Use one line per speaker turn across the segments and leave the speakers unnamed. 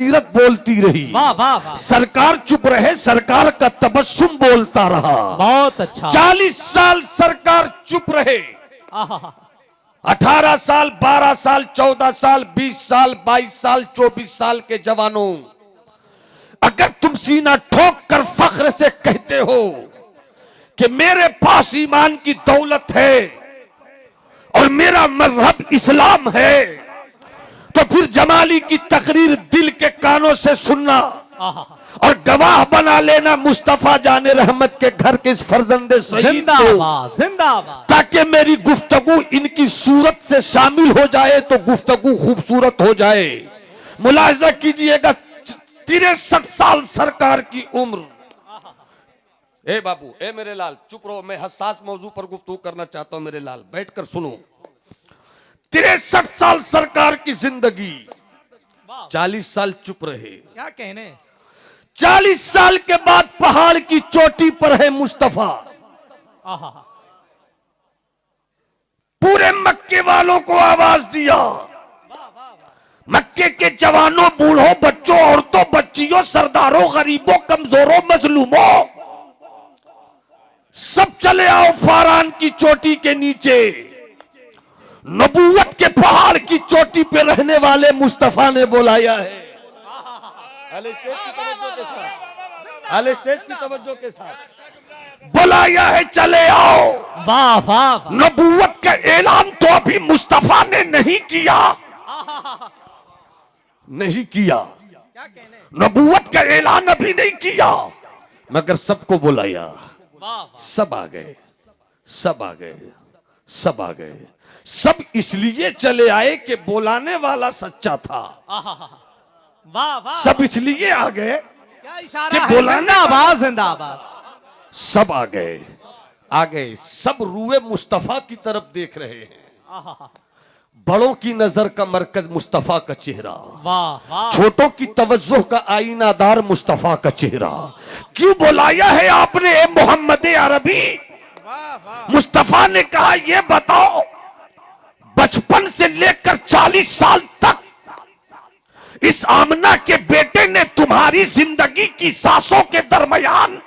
सीरत बोलती रही।
वाह वाह वाह,
सरकार चुप रहे, सरकार का तबस्सुम बोलता रहा।
बहुत अच्छा।
40 साल सरकार चुप रहे।
आहा,
18 साल, 12 साल, 14 साल, 20 साल, 22 साल, 24 साल के जवानों, अगर तुम सीना ठोक कर फख्र से कहते हो कि मेरे पास ईमान की दौलत है और मेरा मजहब इस्लाम है, तो फिर जमाली की तकरीर दिल के कानों से सुनना
आहा,
और गवाह बना लेना मुस्तफा जाने रहमत के घर के इस फर्जंदे शहीद को,
जिंदाबाद जिंदाबाद।
ताकि मेरी गुफ्तगू इनकी सूरत से शामिल हो जाए तो गुफ्तगू खूबसूरत हो जाए। मुलाहिजा कीजिएगा, 63 साल सरकार की उम्र। ए बाबू, ए मेरे लाल, चुप रहो, मैं हसास मौजू पर गुफ्तगू करना चाहता हूं। मेरे लाल बैठकर सुनो। 63 साल सरकार की जिंदगी, 40 साल चुप रहे।
क्या कहने।
40 साल के बाद पहाड़ की चोटी पर है मुस्तफा।
आहा,
पूरे मक्के वालों को आवाज दिया, मक्के के जवानों, बूढ़ों, बच्चों, औरतों, बच्चियों, सरदारों, गरीबों, कमजोरों, मजलूमों, सब चले आओ फारान की चोटी के नीचे। नबूवत के पहाड़ की चोटी पे रहने वाले मुस्तफा ने बुलाया है। अले स्टेज की तवज्जो के साथ, अले स्टेज की तवज्जो के साथ बुलाया है, चले आओ।
वाह वाह वाह,
नबूवत का ऐलान तो अभी मुस्तफा ने नहीं किया, नहीं किया।
क्या कहने।
नबूवत का ऐलान अभी नहीं किया, मगर सबको बुलाया।
वाह
सब आ गए, सब आ गए, सब आ गए। सब इसलिए चले आए कि बुलाने वाला सच्चा था।
आहा, वाह वाह,
सब इसलिए आ गए,
क्या इशारा
कि
है।
बुलाने
जिंदाबाद जिंदाबाद।
सब आ गए, आ गए। सब रुए मुस्तफा की तरफ देख रहे हैं।
आहा,
बड़ों की नजर का मरकज मुस्तफा का चेहरा,
वाह वाह,
छोटों की तवज्जो का आईनादार मुस्तफा का चेहरा। क्यों बुलाया है आपने ए मोहम्मद अरबी?
वाह वाह,
मुस्तफा ने कहा, यह बताओ, बचपन से लेकर 40 साल तक इस आमना के बेटे ने तुम्हारी जिंदगी की सांसों के दरमियान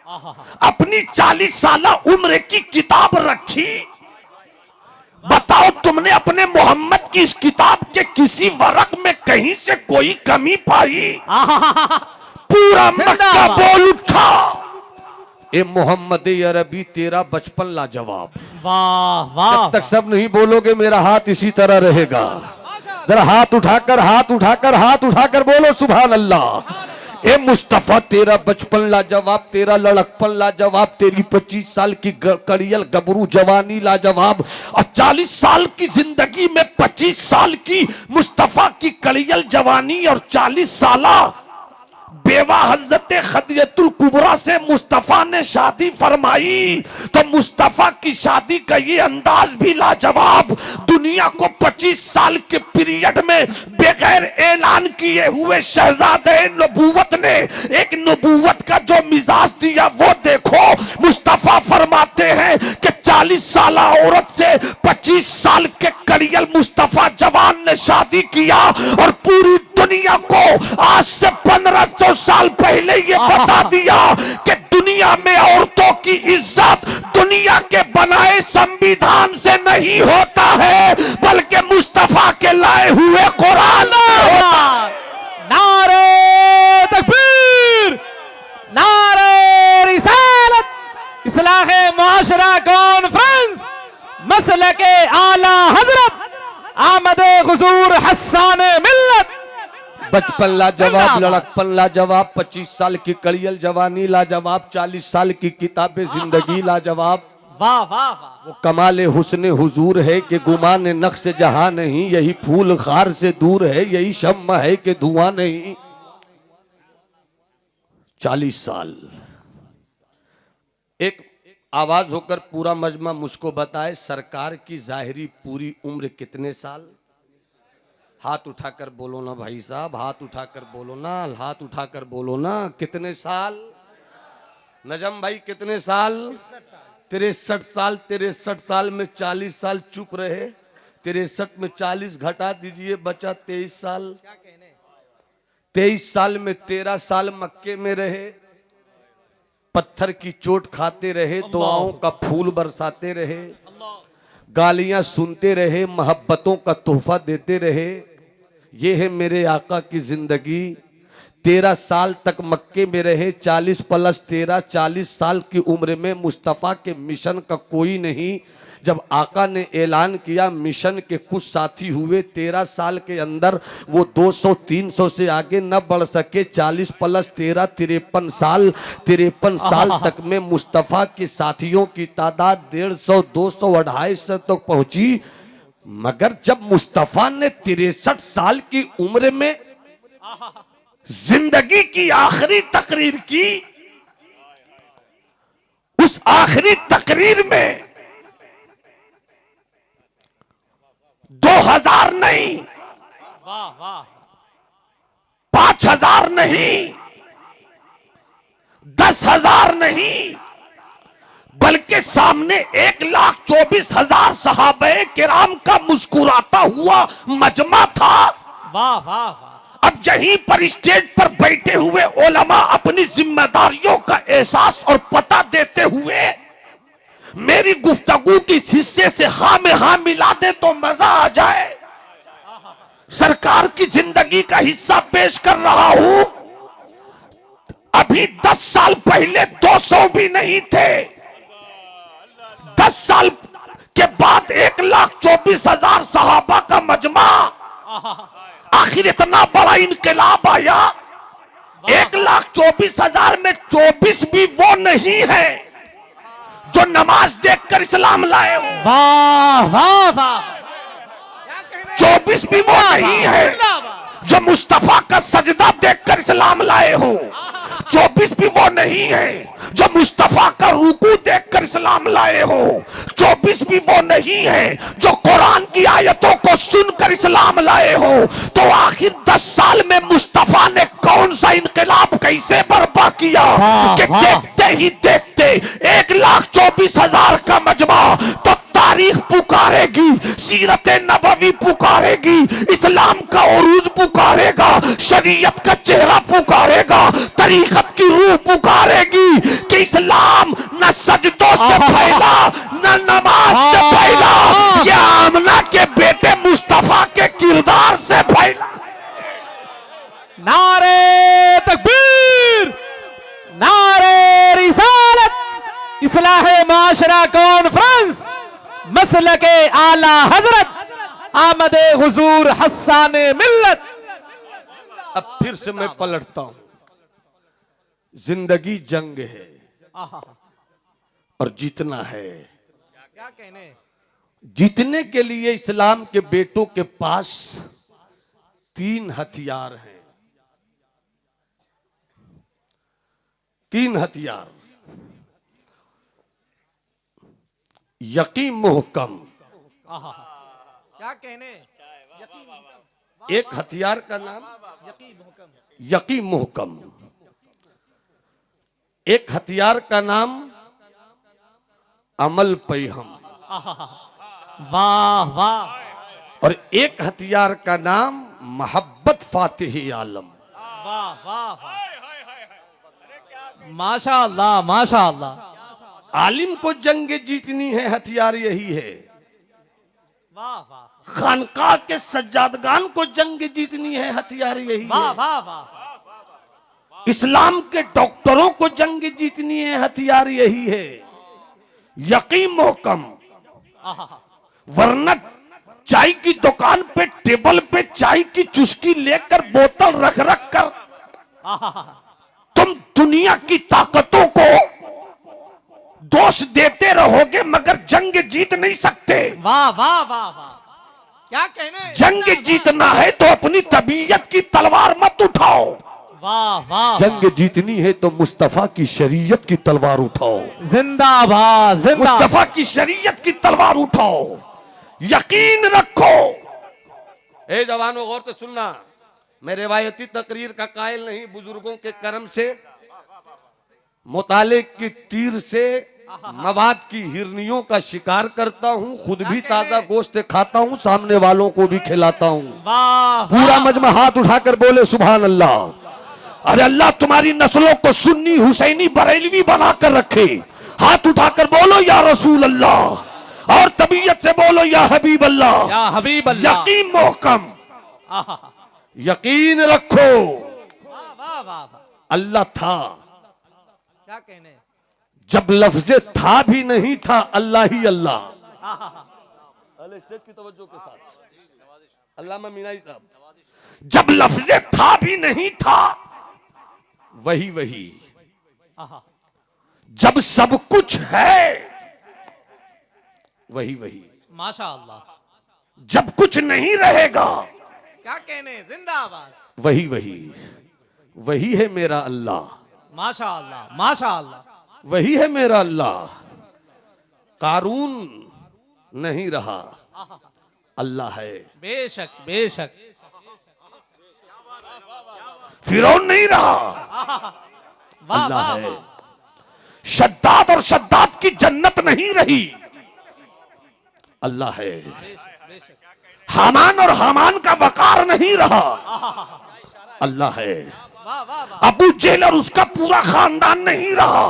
आहा,
अपनी 40 साला उम्र की किताब रखी। बताओ, तुमने अपने मोहम्मद की इस किताब के किसी वरक में कहीं से कोई कमी पाई?
आहा,
पूरा मक्का
जिंदाबाद।
बोल उठा, ए मोहम्मद अरबी तेरा बचपन लाजवाब।
वाह वाह,
जब तक सब नहीं बोलोगे मेरा हाथ इसी तरह रहेगा। जरा हाथ उठाकर, हाथ उठाकर, हाथ उठाकर बोलो सुभान अल्लाह। ए मुस्तफा तेरा बचपन लाजवाब, तेरा लड़कपन लाजवाब, तेरी 25 साल की कड़ियल गबरू जवानी लाजवाब, और 40 साल की जिंदगी में 25 साल की मुस्तफा की कड़ियल जवानी और 40 साला बेवा हजरत खदीजतुल कुबरा से मुस्तफा ने शादी फरमाई। तो मुस्तफा की शादी का ये अंदाज भी लाजवाब। दुनिया को 25 साल के पीरियड में बगैर ऐलान किए हुए शहजादे नबूवत ने एक नबूवत का जो मिजाज दिया वो देखो। मुस्तफा फरमाते हैं कि 40 साल औरत से 25 साल के कड़ियल मुस्तफा जवान ने शादी किया, और पूरी दुनिया को आज से 1500 साल पहले ये बता दिया कि दुनिया में औरतों की इज्जत दुनिया के बनाए संविधान से नहीं होता है, बल्कि मुस्तफा के लाए हुए कुरान से होता है।
नारे तकबीर, नारे रिसालत, इस्लाहे मुआशरा कॉन्फ्रेंस, मसलके आला हजरत आमदे हुजूर हस्सान मिल्लत।
बचपन लाजवाब, लड़कपन लाजवाब, 25 साल की कड़ियल जवानी लाजवाब, 40 साल की किताबे जिंदगी लाजवाब।
वाह वाह वाह,
वो कमाले हुस्ने हुजूर है कि गुमान नक्श जहां नहीं, यही फूल खार से दूर है, यही शम्मा है कि धुआं नहीं। 40 साल एक आवाज होकर पूरा मजमा मुझको बताए, सरकार की जाहिरी पूरी उम्र कितने साल? हाथ उठाकर बोलो ना भाई साहब, हाथ उठाकर बोलो ना, हाथ उठाकर बोलो ना, कितने साल? नजम भाई कितने साल? 63 साल। 63 साल में 40 साल चुप रहे, 63 में 40 घटा दीजिए, बचा 23 साल। 23 साल में 13 साल मक्के में रहे, पत्थर की चोट खाते रहे, दुआओं का फूल बरसाते रहे, गालियां सुनते रहे, मोहब्बतों का तोहफा देते रहे। ये है मेरे आका की जिंदगी। 13 साल तक मक्के में रहे, 40 प्लस 13 40 साल की उम्र में मुस्तफ़ा के मिशन का कोई नहीं। जब आका ने ऐलान किया, मिशन के कुछ साथी हुए, 13 साल के अंदर वो 200-300 से आगे न बढ़ सके। 40 प्लस 13 53 साल, 53 साल तक में मुस्तफ़ा के साथियों की तादाद 150, 200, 250 तक पहुंची। मगर जब मुस्तफ़ा ने 63 साल की उम्र में जिंदगी की आखिरी तकरीर की, उस आखिरी तकरीर में 2000 नहीं,
वाह वाह,
5000 नहीं, 10,000 नहीं, बल्कि सामने 1,24,000 सहाबे किराम का मुस्कुराता हुआ मजमा था।
वाह वाह वाह।
अब यहीं पर स्टेज पर बैठे हुए उलमा अपनी जिम्मेदारियों का एहसास और पता देते हुए मेरी गुफ्तगू के इस हिस्से से हाँ में हाँ मिला दे तो मजा आ जाए। सरकार की जिंदगी का हिस्सा पेश कर रहा हूं। अभी 10 साल पहले 200 भी नहीं थे। 10 साल के बाद 1,24,000 सहाबा का मजमा। आखिर इतना बड़ा इनकलाब आया। 1,24,000 में 24 भी वो नहीं है जो नमाज देखकर इस्लाम लाए हो।
वाह वाह वाह।
24 भी वो नहीं है जो मुस्तफा का सजदा देखकर इस्लाम लाए हो। 24 भी वो नहीं है जो मुस्तफा का रुकू देखकर इस्लाम लाए हो। 24 भी वो नहीं है जो कुरान की आयतों को सुनकर इस्लाम लाए हो। तो आखिर 10 साल में मुस्तफा ने कौन सा इनकलाब कैसे बर्पा किया कि देखते ही देखते 1,24,000 का मजमा तो तारीख पुकारेगी, सीरत नबवी पुकारेगी, इस्लाम का उरूज पुकारेगा, शरीयत का चेहरा पुकारेगा, तरीकत की रूह पुकारेगी कि इस्लाम न सजदों से फैला न नमाज से फैला, ये आमना के बेटे मुस्तफा के किरदार से फैला।
नारे तकबीर, नारे रिसालत, इस्लाहे माशरा कॉन्फ्रेंस, मसलके आला हजरत आमदे हुजूर हस्साने मिल्लत।
अब फिर से मैं पलटता हूं। जिंदगी जंग है और जीतना है।
क्या कहने?
जीतने के लिए इस्लाम के बेटों के पास 3 हथियार हैं। 3 हथियार। यकीन मुहकम।
क्या कहने?
एक हथियार का नाम
यकीन
यकीन मुहकम। एक हथियार का नाम अमल पैहम।
वाह वाह।
और एक हथियार का नाम मोहब्बत फातिह आलम।
वाह वाह वाह। माशाअल्लाह माशाअल्लाह।
आलिम को जंग जीतनी है, हथियार यही है।
वाह वाह।
खानकाह के सज्जादगान को जंग जीतनी है, हथियार यही
वाह
है।
वाह वाह।
इस्लाम के डॉक्टरों को जंग जीतनी है, हथियार यही है। यकीन मोहकम। वरना चाय की दुकान पे टेबल पे चाय की चुस्की लेकर बोतल रख रख कर तुम दुनिया की ताकतों को दोष देते रहोगे मगर जंग जीत नहीं सकते।
वाह वाह वाह वाह। क्या कहने?
जंग जीतना है तो अपनी तबीयत की तलवार मत उठाओ।
वाह वाह।
जंग जीतनी है तो मुस्तफा की शरीयत की तलवार उठाओ।
जिंदाबाद जिंदाबाद।
मुस्तफा की शरीयत की तलवार उठाओ। यकीन रखो। ए जवानों, गौर से सुनना। मैं रिवायती तकरीर का कायल नहीं, बुजुर्गों के कर्म से मुताले की तीर से मवाद की हिरनियों का शिकार करता हूँ, खुद भी ताजा गोश्त खाता हूँ, सामने वालों को भी खिलाता हूँ।
वाह
पूरा मजमा हाथ उठाकर बोले सुभान अल्लाह। अरे अल्लाह तुम्हारी नस्लों को सुन्नी हुसैनी बरेलवी बनाकर रखे। हाथ उठाकर बोलो या रसूल अल्लाह, और तबीयत से बोलो या हबीब अल्लाह।
या हबीब अल्लाह।
यकीन मोहकम,
आहा,
यकीन रखो,
वाह वाह वाह वाह।
अल्लाह था
क्या कहने।
जब लफ्ज़े था भी नहीं था, अल्लाह ही अल्लाह। स्टेज की तवज्जो के साथ अल्लामा मीनाई साहब, जब लफ्ज़े था भी नहीं था, वही वही।
आहा,
जब सब कुछ है, वही वही।
माशा अल्लाह।
जब कुछ नहीं रहेगा,
क्या कहने, जिंदाबाद।
वही वही। वही है मेरा अल्लाह,
माशा अल्लाह माशा अल्लाह।
वही है मेरा अल्लाह। कारून नहीं रहा, अल्लाह है।
बेशक बेशक।
फिरौन नहीं रहा,
वाह
अल्लाह
वाह
है।
वाह।
शद्दाद और शद्दाद की जन्नत नहीं रही, अल्लाह है।
बेशक बेशक।
हामान और हामान का वकार नहीं रहा, अल्लाह है।
वाह वाह वाह।
अबू जेल और उसका पूरा खानदान नहीं रहा,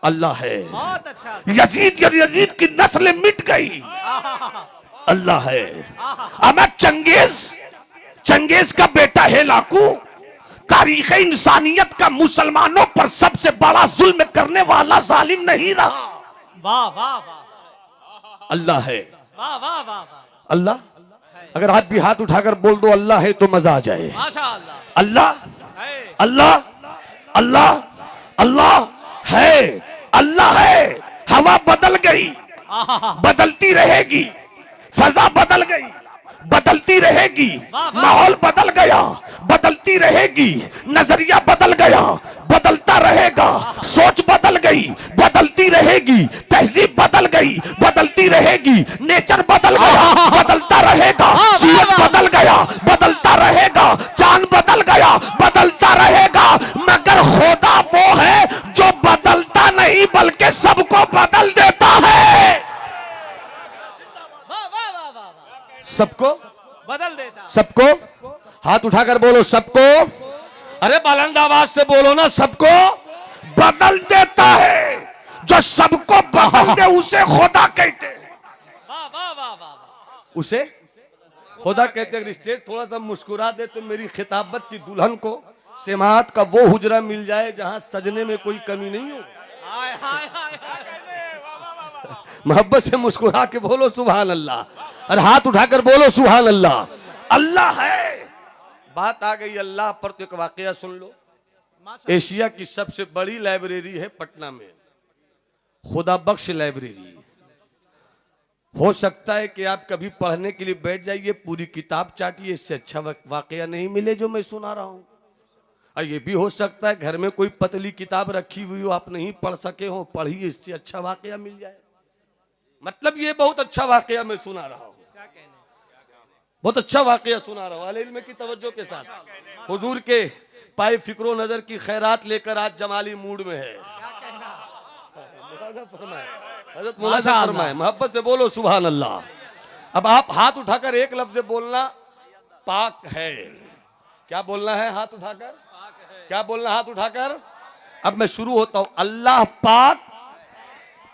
अल्लाह है।
बहुत अच्छा।
यजीद और यजीद की नस्ल मिट गई, अल्लाह है। अब चंगेज का बेटा है लाकू, तारीख इंसानियत का मुसलमानों पर सबसे बड़ा जुल्म करने वाला जालिम नहीं रहा,
वाह वाह वाह।
अल्लाह है।
वाह वाह वाह वाह।
अल्लाह, अगर आप भी हाथ उठाकर बोल दो अल्लाह है तो मजा आ जाए।
माशा अल्लाह।
अल्लाह
है।
अल्लाह अल्लाह अल्लाह है, अल्लाह है। हवा बदल गई,
आहा,
बदलती रहेगी। फजा बदल गई, बदलती रहेगी।
वाह, वाह।
माहौल बदल गया, बदलती रहेगी। नजरिया बदल गया, बदलता रहेगा। सोच बदल गई, बदलती रहेगी। तहजीब बदल गई, बदलती रहेगी। नेचर बदल गया, बदलता रहेगा। सूरज बदल गया, बदलता रहेगा। चांद बदल गया, बदलता रहेगा। मगर खुदा वो है जो बदलता नहीं बल्कि सबको बदल देता है।
वाह वाह वाह वाह वाह।
सबको
बदल देता।
सबको हाथ उठाकर बोलो सबको। अरे बुलंद आवाज से बोलो ना, सबको बदल देता है। जो सबको बदल दे उसे खुदा कहते हैं।
वाह वाह वाह वाह वाह।
उसे खुदा कहते हैं। स्टेज थोड़ा सा मुस्कुरा दे तो मेरी खिताबत की दुल्हन को समात का वो हुजरा मिल जाए जहां सजने में कोई कमी नहीं हो।
हाय हाय हाय हाय कहने। वाह वाह वाह वाह।
मोहब्बत से मुस्कुरा के बोलो सुभान अल्लाह, और हाथ उठाकर बोलो सुभान अल्लाह। अल्लाह है। बात आ गई अल्लाह पर तो एक वाकया सुन लो।
माशा
एशिया की सबसे बड़ी लाइब्रेरी है पटना में, खुदा बख्श लाइब्रेरी। हो सकता है कि आप कभी पढ़ने के लिए बैठ जाइए, पूरी किताब चाटिए, इससे अच्छा वाकया नहीं मिले जो मैं सुना रहा हूं। और ये भी हो सकता है घर में कोई पतली किताब रखी हुई हो, आप नहीं पढ़ सके हो, पढ़िए, इससे अच्छा वाकया मिल जाए। मतलब ये बहुत अच्छा वाकया मैं सुना रहा हूं,
क्या कहने।
बहुत अच्छा वाकया सुना रहा हूं। अहले इल्म की तवज्जो के साथ हुजूर के पाए फिक्रो नजर की खैरात लेकर आज जमाली मूड में है।
क्या कहना।
हज़रत मुलाज़ा फरमाए, मोहब्बत से बोलो सुभान अल्लाह। अब आप हाथ उठाकर एक लफ्ज बोलना, पाक है। क्या बोलना है हाथ उठाकर? क्या बोलना हाथ उठाकर? अब मैं शुरू होता हूं। अल्लाह पाक,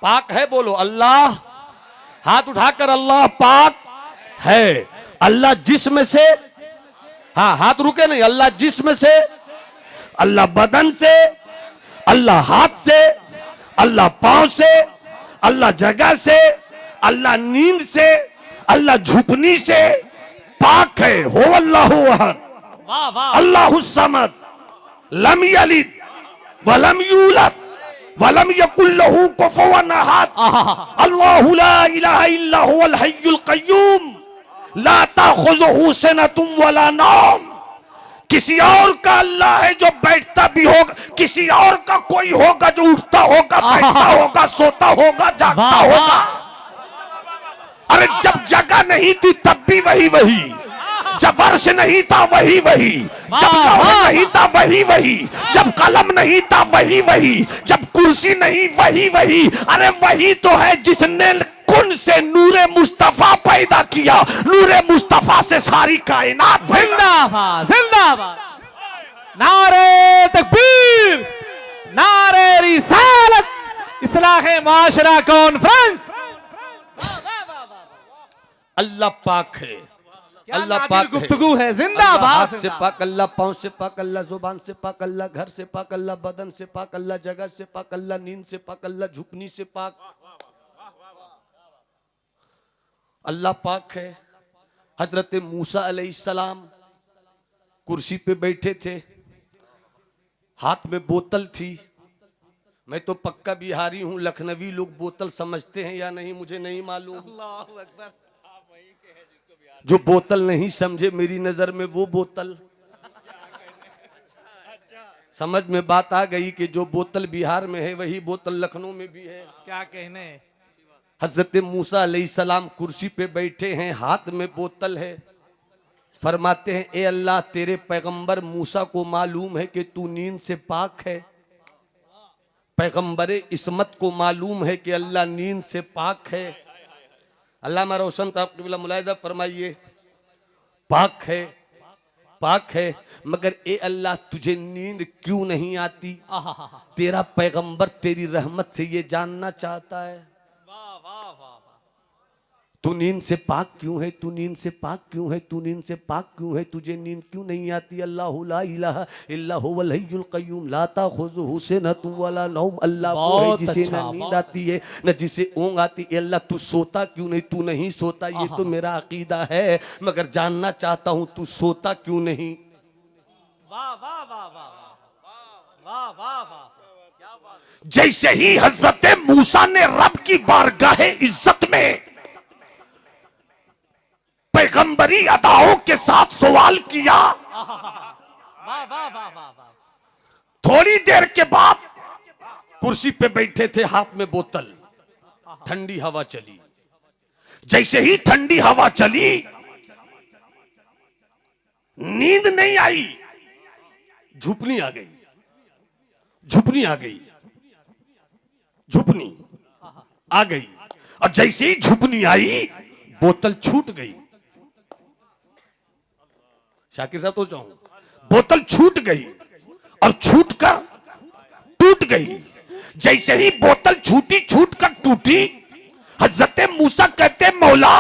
पाक है बोलो अल्लाह। हाथ उठाकर अल्लाह पाक है। अल्लाह जिस्म से, हाँ हाथ रुके नहीं, अल्लाह जिस्म से, अल्लाह बदन से, अल्लाह हाथ से, अल्लाह पांव से, अल्लाह जगह से, अल्लाह नींद से, अल्लाह झुपनी से पाक है। हो अल्लाहु अहद,
वाह वाह।
अल्लाहु समद, लम यलिद वलम यूलद वलम यकुल लहू कुफुवन अहद। अल्लाहु ला इलाहा इल्ला हुवल हय्युल कय्यूम ला ताखुजुहु सनतुम वला नौम। किसी और का अल्लाह है जो बैठता भी होगा, किसी और का कोई होगा जो उठता होगा, बैठता होगा, सोता होगा, जागता होगा। अरे जब जगह नहीं थी तब भी वही वही, जब अर्श नहीं था वही वही, जब लौह नहीं था वही वही, जब कलम नहीं था वही वही, जब कुर्सी नहीं वही वही। अरे वही तो है जिसने कुन से नूरे मुस्तफा पैदा किया, नूरे मुस्तफा से सारी कायनात।
जिंदाबाद जिंदाबाद, नारे तकबीर, नारे रिसालत, इस्लाहे माशरा कॉन्फ्रेंस।
अल्लाह पाक है, अल्लाह
नादिर
पाक है,
गुफ्तगू है।
अल्लाह
जिंदाबाद
हाथ से पाक, अल्लाह पाँव से पाक, अल्लाह जुबान से पाक, अल्लाह घर से पाक, अल्लाह बदन से पाक, अल्लाह जगह से पाक, अल्लाह नींद से पाक, अल्लाह झुकनी से पाक। अल्लाह पाक है। हजरत मूसा अलैहिस्सलाम कुर्सी पे बैठे थे, हाथ में बोतल थी। मैं तो पक्का बिहारी हूं, लखनवी लोग बोतल समझते हैं या नहीं मुझे नहीं मालूम।
अल्लाहू अकबर।
जो बोतल नहीं समझे मेरी नजर में वो बोतल। समझ में बात आ गई कि जो बोतल बिहार में है वही बोतल लखनऊ में भी है।
क्या कहने।
हजरत मूसा अलैहिस्सलाम कुर्सी पे बैठे हैं, हाथ में बोतल है। फरमाते हैं ए अल्लाह, तेरे पैगंबर मूसा को मालूम है कि तू नींद से पाक है। पैगंबर इस्मत को मालूम है कि अल्लाह नींद से पाक है। अल्लामा रोशन साहब क़िबला मुलाहिज़ा फरमाइए, पाक है, पाक है, मगर ए अल्लाह तुझे नींद क्यों नहीं आती? तेरा पैगंबर तेरी रहमत से ये जानना चाहता है। तू नींद से पाक क्यों है, तू नींद से पाक क्यों है, तू नींद से पाक क्यों है, तुझे नींद क्यों नहीं आती? अल्लाहु ला इलाहा इल्ला हुवल हय्युल क़य्यूम ला ताख़ुज़ुहु सिनतुन वला नौम। अल्लाह वो है जिसे न नींद आती है न जिसे ऊँघ आती है। अल्लाह तू सोता क्यों नहीं, तू नहीं सोता, ये तो मेरा अकीदा है, मगर जानना चाहता हूँ तू सोता क्यों नहीं।
वाह वाह वाह वाह वाह वाह वाह।
जैसे ही हजरत मूसा ने रब की बारगाह इज्जत में पैगंबरी अदाओं के साथ सवाल किया,
वाह वाह वाह वाह।
थोड़ी देर के बाद कुर्सी पे बैठे थे, हाथ में बोतल, ठंडी हवा चली। जैसे ही ठंडी हवा चली, नींद नहीं आई, झुपनी आ गई, झुपनी आ गई, झुपनी आ गई। और जैसे ही झुपनी आई, बोतल छूट गई। शाकिर साहब तो चाहूं, बोतल छूट गई और छूटकर टूट गई। जैसे ही बोतल छूटी, छूटकर टूटी, हजरत मूसा कहते मौला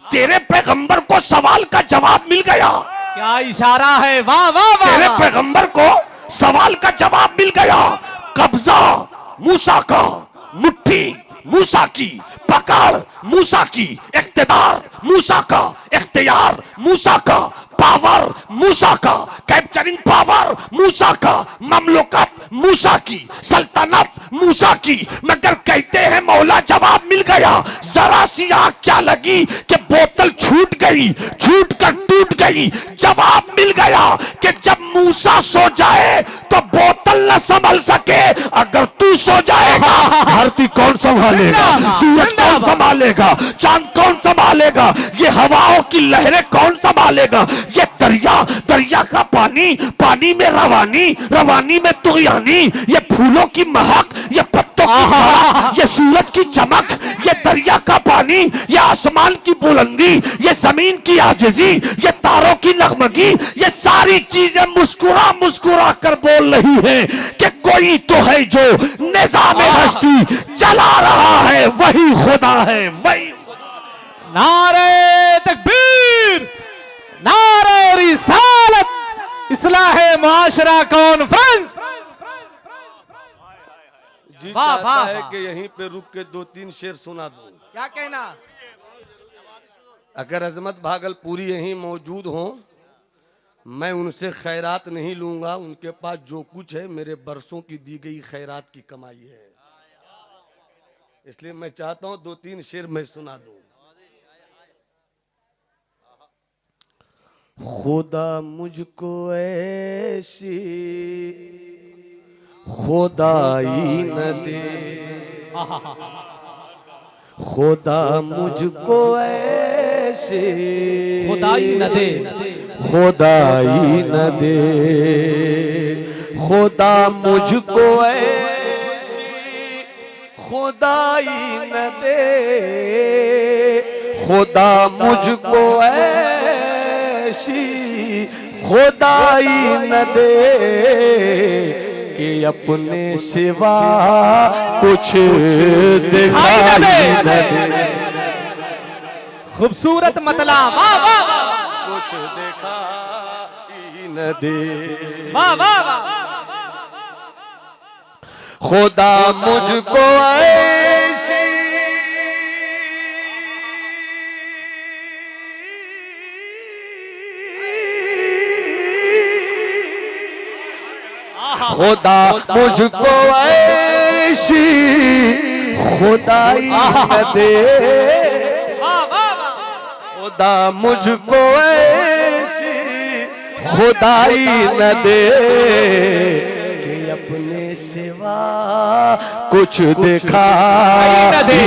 तेरे पैगंबर को सवाल का जवाब मिल गया।
क्या इशारा है, वाह वाह वाह।
तेरे पैगंबर को सवाल का जवाब मिल गया। कब्जा मूसा का, मुट्ठी मूसा की, पकड़ मूसा की, इख्तिदार मूसा का, इख्तियार मूसा का, पावर मूसा का, कैप्चरिंग पावर मूसा का, ममलुकत मूसा की, सल्तनत मूसा की। मगर कहते हैं मौला जवाब मिल गया। जरा सी आग क्या लगी कि बोतल छूट गई, छूट कर टूट गई। जवाब मिल गया कि जब मूसा सो जाए तो बोतल न संभल सके, अगर तू सो जाएगा धरती कौन संभालेगा, सूरज कौन संभालेगा, चांद कौन संभालेगा, ये हवाओं की लहरें कौन संभालेगा, ये दरिया, दरिया का पानी, पानी में रवानी, रवानी में तुगयानी, ये फूलों की महक, ये पत्तों की महक, ये सूरज की चमक, ये दरिया का पानी, ये आसमान की बुलंदी, ये जमीन की आजिजी, ये तारों की नगमगी, ये सारी चीजें मुस्कुरा मुस्कुरा कर बोल रही है कि कोई तो है जो निज़ाम हस्ती चला रहा है, वही खुदा है, वही खुदा।
नारे तकबीर, नारे रिसालत, इस्लाहे माशरा कॉन्फ्रेंस।
जी
वाह,
चाहता
वाह,
है
वाह।
कि यहीं पे रुक के 2-3 शेर सुना दूं।
क्या कहना।
अगर अजमत भागलपुरी यहीं मौजूद हों, मैं उनसे खैरात नहीं लूंगा। उनके पास जो कुछ है मेरे बरसों की दी गई खैरात की कमाई है। इसलिए मैं चाहता हूं 2-3 शेर मैं सुना दूं। खुदा मुझको ऐसी खुदाई न दे, खुदा मुझको ऐसे
खुदाई न दे।
खुदाई न दे, खुदा मुझको ऐसी खुदाई न दे, खुदा मुझको ऐसी खुदाई न दे कि अपने सिवा कुछ दिखाई न दे।
खूबसूरत मतला, वाह वाह वाह,
कुछ दिखाई न दे,
वाह वाह वाह,
खुदा मुझको ऐसी खुदा मुझको ऐसी खुदाई न दे, खुदा मुझको ऐसी खुदाई न दे कि अपने सिवा कुछ दिखाई न दे,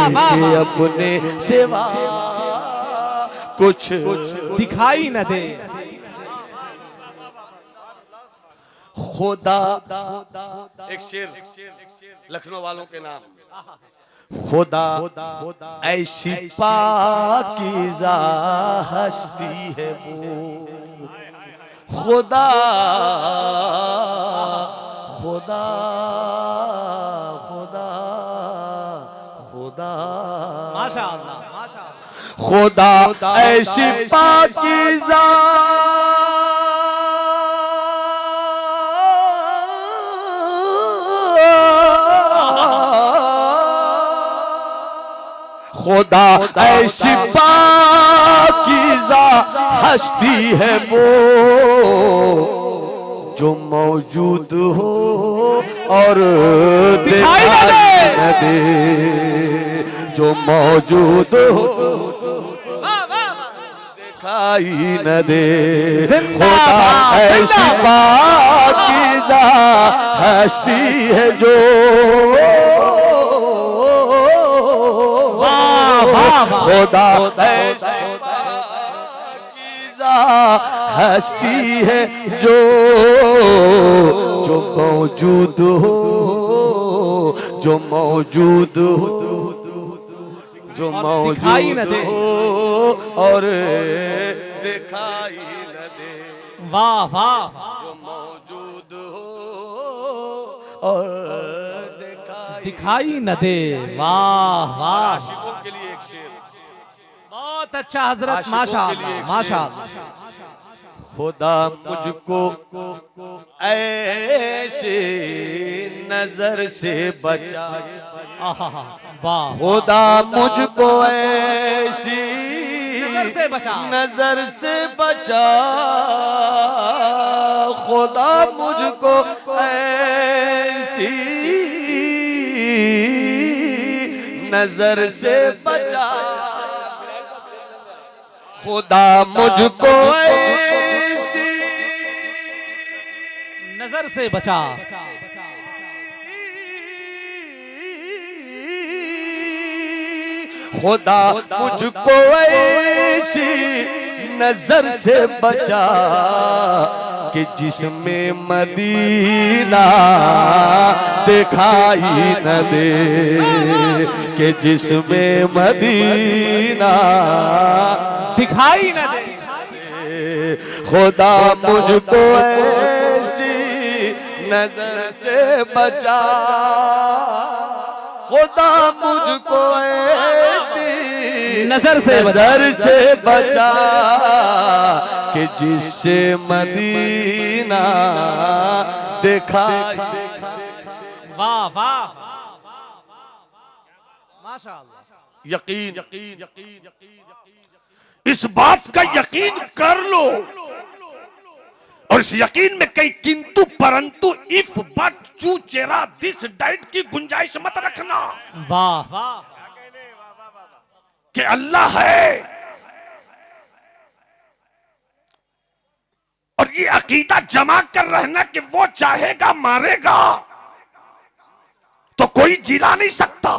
कि अपने सिवा कुछ
दिखाई न दे।
खुदा एक शेर लखनऊ वालों के नाम, खुदा ऐसी पाकीज़ा हस्ती है वो, खुदा खुदा खुदा खुदा
माशाअल्लाह माशाअल्लाह,
खुदा ऐसी पाकीज़ा खुदा ऐसी पाकीज़ा हस्ती है वो जो मौजूद हो और दिखाई न दे, जो मौजूद हो दिखाई न दे। खुदा ऐसी पाकीज़ा हस्ती है जो खुदा पाकीज़ा हस्ती है जो जो मौजूद हो, जो मौजूद हो, जो मौजूद हो और दिखाई न दे,
वाह वाह,
जो मौजूद हो और
दिखाई न दे, वाह वाह।
आशिकों के लिए एक शेर,
बहुत अच्छा हजरत, माशाअल्लाह माशाअल्लाह।
खुदा मुझको ऐसे नजर से बचा,
वाह,
खुदा मुझको ऐसी
नजर से बचा,
नजर से बचा, खुदा मुझको ऐसी नजर से बचा, खुदा मुझको ऐसी
नजर से बचा,
खुदा मुझको ऐसी नजर से बचा कि जिसमें मदीना दिखाई न दे, कि जिसमें मदीना
दिखाई न दे।
खुदा मुझको ऐसी नजर से बचा, खुदा मुझको ऐसी
नजर से
बचा कि जिससे मदीना दिखाई।
वाह वाह माशाअल्लाह।
यकीन यकीन यकीन यकीन इस बात का यकीन कर लो, और इस यकीन में कई किंतु परंतु इफ बट चू चेरा दिस डाइट की गुंजाइश मत रखना।
वाह वाह,
कि अल्लाह है और ये अकीदा जमा कर रहना कि वो चाहेगा मारेगा तो कोई जिला नहीं सकता,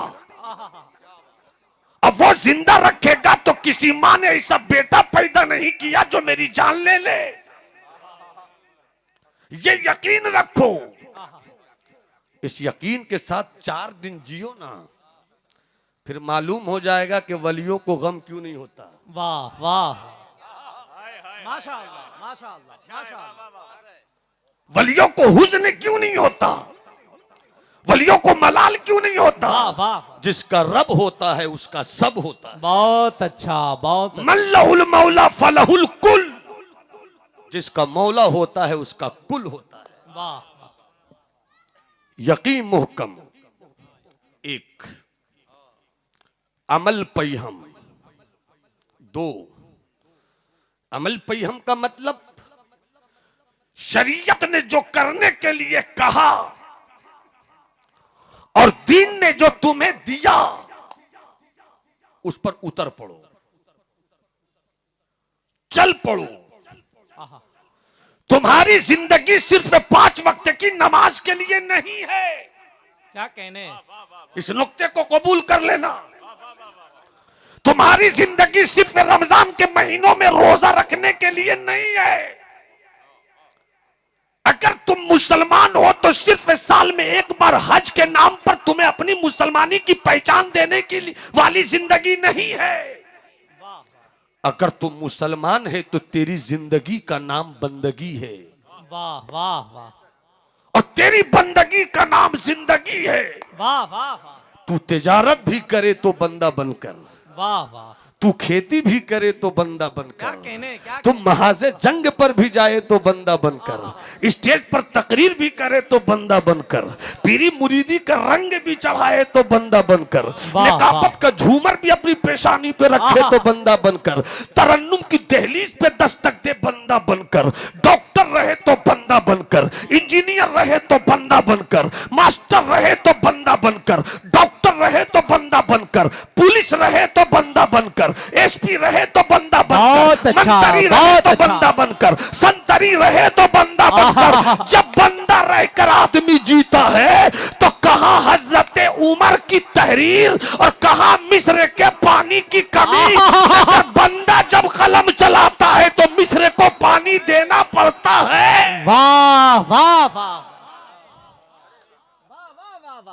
अब वो जिंदा रखेगा तो किसी माँ ने ऐसा बेटा पैदा नहीं किया जो मेरी जान ले ले। ये यकीन रखो। इस यकीन के साथ 4 दिन जियो ना, फिर मालूम हो जाएगा कि वलियों को गम क्यों नहीं होता।
वाह वाह, माशाअल्लाह माशाअल्लाह माशाअल्लाह।
वलियों को हुज़्न क्यों नहीं होता, वलियों को मलाल क्यों नहीं होता।
वाह वाह,
जिसका रब होता है उसका सब होता है।
बहुत अच्छा बहुत अच्छा।
मल्लहुल मौला फलहुल कुल, जिसका मौला होता है उसका कुल होता है।
वाह,
यकीन मुहकम। एक अमल पैहम, 2 अमल पैहम का मतलब शरीयत ने जो करने के लिए कहा और दीन ने जो तुम्हें दिया उस पर उतर पड़ो, चल पड़ो। तुम्हारी जिंदगी सिर्फ 5 वक्त की नमाज के लिए नहीं है।
क्या कहने,
इस नुक्ते को कबूल कर लेना। तुम्हारी जिंदगी सिर्फ रमजान के महीनों में रोजा रखने के लिए नहीं है। अगर तुम मुसलमान हो तो सिर्फ साल में एक बार हज के नाम पर तुम्हें अपनी मुसलमानी की पहचान देने की वाली जिंदगी नहीं है। अगर तुम मुसलमान है तो तेरी जिंदगी का नाम बंदगी है।
वाह वाह वाह,
और तेरी बंदगी का नाम जिंदगी है।
वाह वाह वाह,
तू तिजारत भी करे तो बंदा बनकर,
वाह वाह,
तू खेती भी करे तो बंदा
क्या
बनकर,
कहने, क्या
तुम महाजे जंग पर भी जाए तो बंदा बनकर, स्टेज पर तकरीर भी करे तो बंदा बनकर, पीरी मुरीदी का रंग भी चढ़ाए तो बंदा बनकर, नेकाबत का झूमर भी अपनी पेशानी पे रखे तो बंदा बनकर, तरन्नुम की दहलीज पे दस्तक दे बंदा बनकर, डॉक्टर रहे तो बंदा बनकर, इंजीनियर रहे तो बंदा बनकर, मास्टर रहे तो बंदा बनकर, डॉक्टर रहे तो बंदा बनकर, पुलिस रहे तो बंदा बनकर, एसपी रहे तो बंदा बनकर, मंत्री रहे तो बंदा बनकर, संतरी रहे तो बंदा बनकर। जब बंदा रहकर आदमी जीता है तो कहां हजरत उमर की तहरीर और कहां मिस्र के पानी की कमी। अगर बंदा जब कलम चलाता है तो मिस्र को पानी देना पड़ता है।
वाह वाह वाह,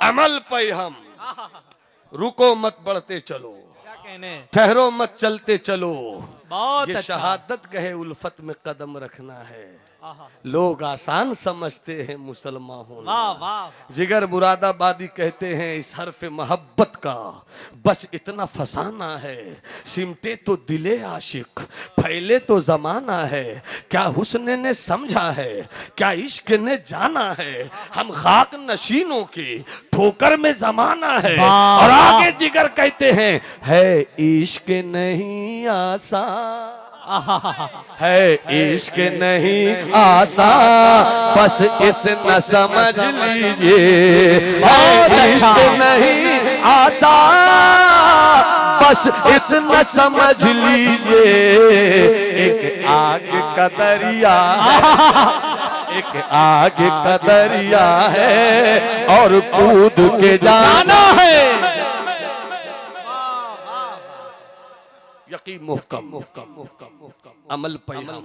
अमल पे हम रुको मत बढ़ते चलो,
क्या कहने,
ठहरो मत चलते चलो।
बहुत
ये
अच्छा।
शहादत कहे उल्फत में कदम रखना है। लोग आसान समझते हैं मुसलमान होना।
वाह वाह,
जिगर मुरादाबादी कहते हैं इस हर्फ मोहब्बत का बस इतना फसाना है, सिमटे तो दिले आशिक फैले तो जमाना है। क्या हुस्न ने समझा है, क्या इश्क ने जाना है, हम खाक नशीनों की ठोकर में जमाना है। और आगे जिगर कहते हैं है इश्क नहीं आसान, है इश्क नहीं आसान बस इतना समझ लीजिए। है इश्क नहीं आसान बस इतना समझ लीजिए। एक आग का दरिया एक आग का दरिया है और कूद के जाना है। यकीन मुहकम मुहकम मुहकम मुहकम अमल पैहम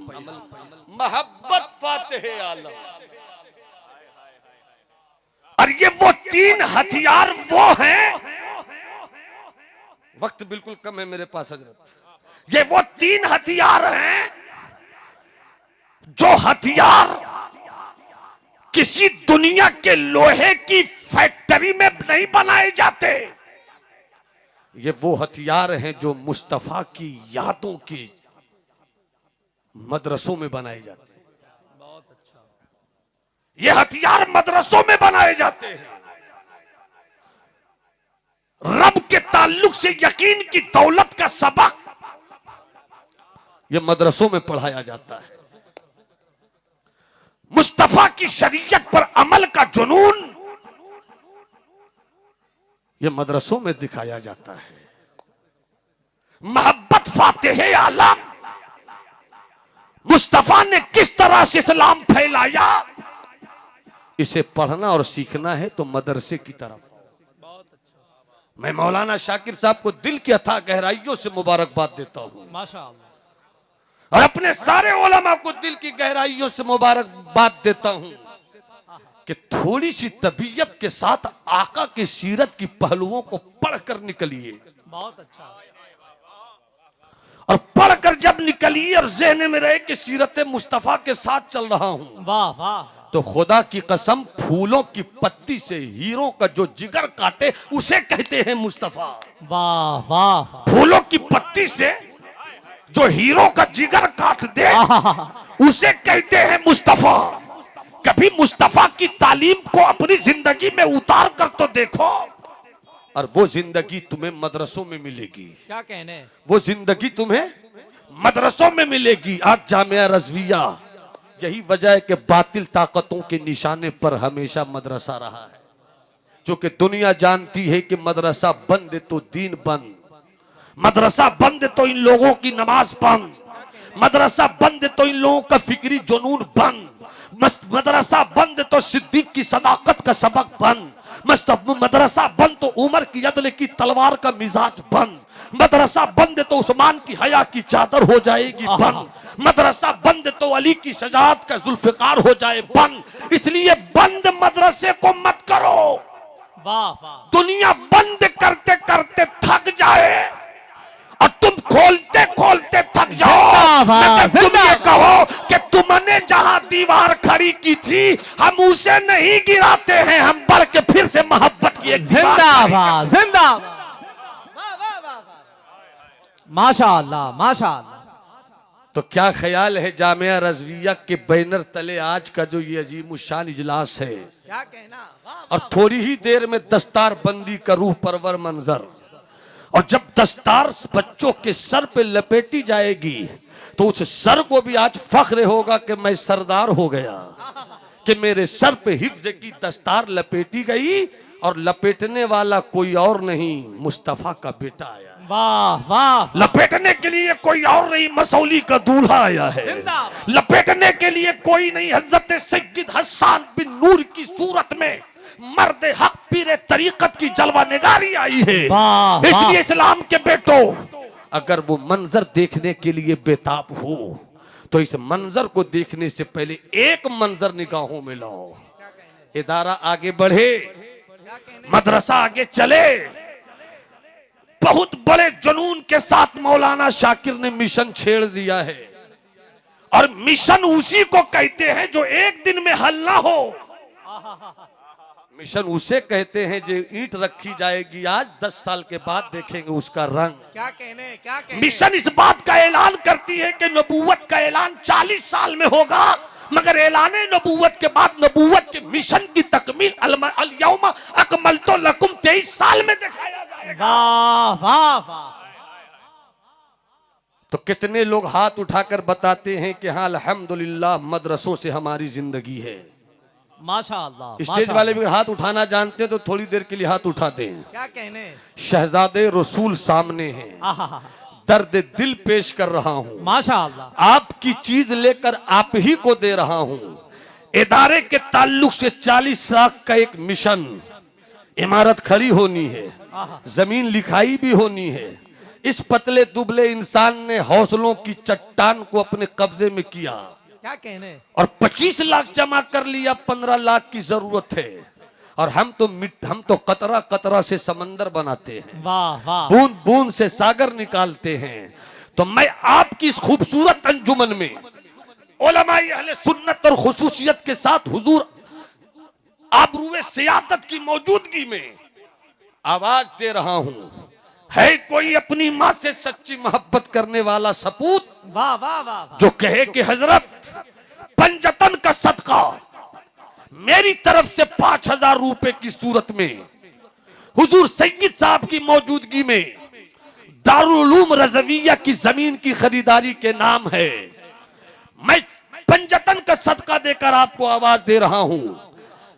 मोहब्बत फातिह आलम। और ये वो 3 हथियार वो हैं। वक्त बिल्कुल कम है मेरे पास हजरत। ये वो 3 हथियार हैं जो हथियार किसी दुनिया के लोहे की फैक्ट्री में नहीं बनाए जाते। ये वो हथियार हैं जो मुस्तफा की यादों की मदरसों में बनाए जाते हैं।
बहुत अच्छा,
ये हथियार मदरसों में बनाए जाते हैं। रब के ताल्लुक से यकीन की दौलत का सबक ये मदरसों में पढ़ाया जाता है। मुस्तफा की शरीयत पर अमल का जुनून ये मदरसों में दिखाया जाता है। मोहब्बत फातिह आलम, मुस्तफा ने किस तरह से इस्लाम फैलाया, इसे पढ़ना और सीखना है तो मदरसे की तरफ।
बहुत अच्छा,
मैं मौलाना शाकिर साहब को दिल की अथाह गहराइयों से मुबारकबाद देता हूं
माशाअल्लाह।
और अपने सारे उलमा को दिल की गहराइयों से मुबारकबाद देता हूं कि थोड़ी सी तबीयत के साथ आका की सीरत की पहलुओं को पढ़कर निकलिए।
बहुत अच्छा।
और पढ़कर जब निकलिए और ज़हन में रहे कि सीरत मुस्तफा के साथ चल रहा हूं,
वाह वाह।
तो खुदा की कसम फूलों की पत्ती से हीरों का जो जिगर काटे उसे कहते हैं मुस्तफा।
वाह वाह।
फूलों की पत्ती से जो हीरों का जिगर काट दे उसे कहते हैं मुस्तफा। कभी मुस्तफा की तालीम को अपनी जिंदगी में उतार कर तो देखो, और वो जिंदगी तुम्हें मदरसों में मिलेगी।
क्या कहने,
वो जिंदगी तुम्हें मदरसों में मिलेगी। आज जामिया रज़विया, यही वजह है कि बातिल ताकतों के निशाने पर हमेशा मदरसा रहा है। जो कि दुनिया जानती है कि मदरसा बंद है तो दीन बंद, मदरसा बंद है तो इन लोगों की नमाज बंद, मदरसा बंद है तो इन लोगों का फिक्री जुनून बंद, मदरसा बंद तो सिद्दीक की सदाकत का सबक बंद, मदरसा बंद तो उमर की अदल की तलवार का मिजाज बंद, मदरसा बंद तो उस्मान की हया की चादर हो जाएगी बंद, मदरसा बंद तो अली की शजाअत का जुल्फिकार हो जाए बंद। इसलिए बंद मदरसे को मत करो।
वाह वाह।
दुनिया बंद करते करते थक जाए और तुम खोलते खोलते थक जाओ, मगर तुम ये कहो कि तुमने जहां दीवार खड़ी की थी हम उसे नहीं गिराते हैं, हम बढ़ के फिर से मोहब्बत की एक दीवार
जिंदाबाद जिंदाबाद। माशाअल्लाह माशाअल्लाह।
तो क्या ख्याल है जामिया रज़विया के बैनर तले आज का जो ये अजीम शान इजलास है,
क्या कहना।
और थोड़ी ही देर में दस्तार बंदी का रूह परवर मंजर, और जब दस्तार बच्चों के सर पे लपेटी जाएगी तो उस सर को भी आज फख्र होगा कि मैं सरदार हो गया, कि मेरे सर पे हिफ्ज की दस्तार लपेटी गई और लपेटने वाला कोई और नहीं मुस्तफा का बेटा आया।
वाह वाह।
लपेटने के लिए कोई और नहीं मसौली का दूल्हा आया है, लपेटने के लिए कोई नहीं हजरत सैयद हसन बिन नूर की सूरत में मर्द हक पीरे तरीकत की जलवा निगारी आई है। इसलिए इस्लाम के बेटो, अगर वो मंजर देखने के लिए बेताब हो तो इस मंजर को देखने से पहले एक मंजर निगाहों में लाओ। इदारा आगे बढ़े, मदरसा आगे चले, बहुत बड़े जुनून के साथ मौलाना शाकिर ने मिशन छेड़ दिया है, और मिशन उसी को कहते हैं जो एक दिन में हल ना हो। मिशन उसे कहते हैं जो ईंट रखी जाएगी आज, 10 साल के बाद देखेंगे उसका रंग।
क्या कहने, क्या कहने।
मिशन इस बात का ऐलान करती है कि नबूवत का ऐलान 40 साल में होगा, मगर ऐलाने नबूवत के बाद नबूवत के मिशन की तकमील अल-यौमा अकमलतु लकुम 23 साल में दिखाया जाएगा।
वाह वाह वाह।
तो कितने लोग हाथ उठाकर बताते हैं कि हाँ अल्हम्दुलिल्लाह मदरसों से हमारी जिंदगी है।
माशाअल्लाह।
स्टेज वाले भी हाथ उठाना जानते हैं तो थोड़ी देर के लिए हाथ उठा दें।
क्या कहने।
शहजादे रसूल सामने हैं, दर्द दिल पेश कर रहा हूँ,
माशाअल्लाह।
आपकी चीज लेकर आप ही को दे रहा हूँ। इदारे के ताल्लुक से 40 लाख का एक मिशन, इमारत खड़ी होनी है, जमीन लिखाई भी होनी है। इस पतले दुबले इंसान ने हौसलों की चट्टान को अपने कब्जे में किया,
क्या कहने,
और 25 लाख जमा कर लिया। 15 लाख की जरूरत है, और हम तो कतरा कतरा से समंदर बनाते हैं,
वाह वाह,
बूंद बूंद से सागर निकालते हैं। तो मैं आपकी इस खूबसूरत अंजुमन में उलमाए अहले सुन्नत और खुसूसियत के साथ हुजूर आबरूए सियादत की मौजूदगी में आवाज दे रहा हूं, है कोई अपनी माँ से सच्ची मोहब्बत करने वाला सपूत,
वाह वाह वाह,
जो कहे कि हजरत पंजतन का सदका मेरी तरफ से 5000 रुपए की सूरत में हुजूर सैयद साहब की मौजूदगी में दारुल उलूम रज़विया की जमीन की खरीदारी के नाम है, मैं पंजतन का सदका देकर आपको आवाज दे रहा हूं,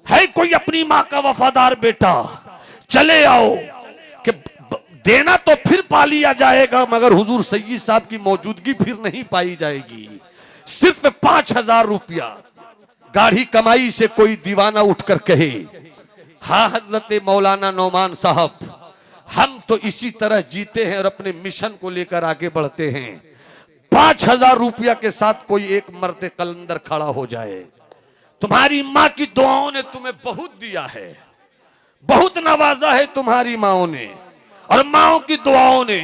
है कोई अपनी माँ का वफादार बेटा, चले आओ कि देना तो फिर पा लिया जाएगा, मगर हुजूर सैयद साहब की मौजूदगी फिर नहीं पाई जाएगी। सिर्फ 5000 रुपया गाढ़ी कमाई से कोई दीवाना उठकर कहे, हाँ हजरत मौलाना नौमान साहब, हम तो इसी तरह जीते हैं और अपने मिशन को लेकर आगे बढ़ते हैं। 5,000 रुपया के साथ कोई एक मर्द कलंदर खड़ा हो जाए, तुम्हारी माँ की दुआओं ने तुम्हें बहुत दिया है, बहुत नवाजा है तुम्हारी माओं ने और माओं की दुआओं ने।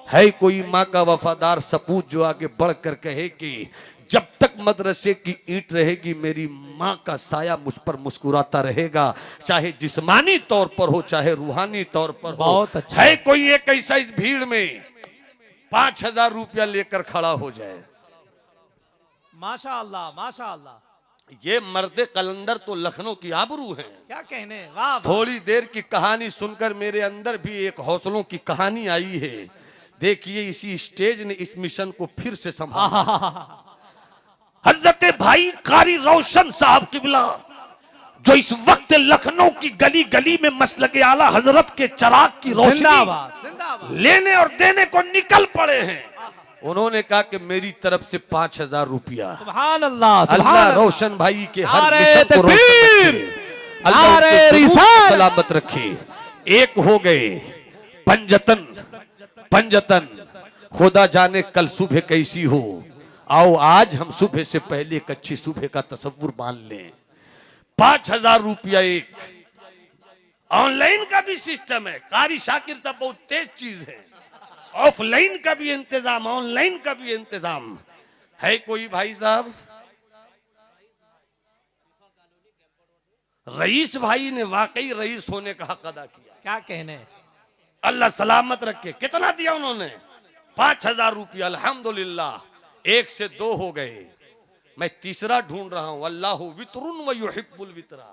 है कोई माँ का वफादार सपूत जो आगे बढ़कर कहे कि जब तक मदरसे की ईंट रहेगी मेरी माँ का साया मुझ पर मुस्कुराता रहेगा, चाहे जिस्मानी तौर पर हो चाहे रूहानी तौर पर हो।
बहुत अच्छा।
है कोई एक ऐसा इस भीड़ में 5,000 रुपया लेकर खड़ा हो जाए?
माशाअल्लाह माशाअल्लाह,
ये मर्द कलंदर तो लखनऊ की आबरू है।
क्या कहने, वाह वाह।
थोड़ी देर की कहानी सुनकर मेरे अंदर भी एक हौसलों की कहानी आई है। देखिए इसी स्टेज ने इस मिशन को फिर से संभाला। हजरत भाई कारी रोशन साहब किबला जो इस वक्त लखनऊ की गली गली में मसलके आला हजरत के चिराग की रोशनी
जिंदाबाद जिंदाबाद।
लेने और देने को निकल पड़े हैं। उन्होंने कहा कि मेरी तरफ से 5,000 रुपया।
सुभान अल्लाह सुभान
अल्लाह
अल्लाह।
रोशन भाई के हर
नारे
मिशन को रोशन
तकबीर,
रखे। अल्लाह
नारे
उनको जरूर
रिसालत।
सलामत रखे। एक हो गए पंजतन पंजतन, खुदा जाने कल सुबह कैसी हो। आओ आज हम सुबह से पहले एक अच्छी सुबह का तस्वुर मान लें। 5,000 रुपया एक। ऑनलाइन का भी सिस्टम है, कारी शाकिर साहब बहुत तेज चीज है। ऑफलाइन का भी इंतजाम, ऑनलाइन का भी इंतजाम है। कोई भाई साहब, रईस भाई ने वाकई रईस होने का हक अदा किया।
क्या कहने,
अल्लाह सलामत रखे। कितना दिया उन्होंने? 5,000 रुपया। अल्हम्दुलिल्लाह, 1 से 2 हो गए। मैं तीसरा ढूंढ रहा हूं। अल्लाह वितरुन व युहिब्बुल वितरा।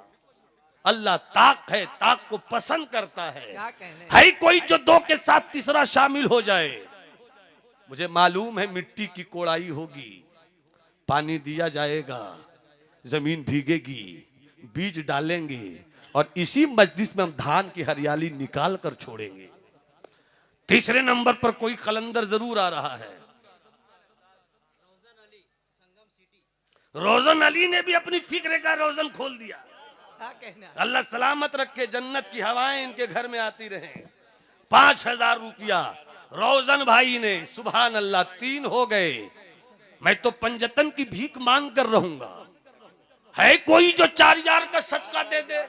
अल्लाह ताक है, ताक को पसंद करता है।
क्या कहने,
है कोई जो 2 के साथ तीसरा शामिल हो जाए? मुझे मालूम है मिट्टी की कोड़ाई होगी, पानी दिया जाएगा, जमीन भीगेगी, बीज डालेंगे और इसी मजलिस में हम धान की हरियाली निकाल कर छोड़ेंगे। तीसरे नंबर पर कोई कलंदर जरूर आ रहा है। रोजन अली ने भी अपनी फिक्र का रोजन खोल दिया।
क्या कहने,
अल्लाह सलामत रखे, जन्नत की हवाएं इनके घर में आती रहें। 5,000 रुपया रोजन भाई ने। सुभान अल्लाह, 3 हो गए। मैं तो पंजतन की भीख मांग कर रहूंगा। है कोई जो 4 यार का सदका दे दे?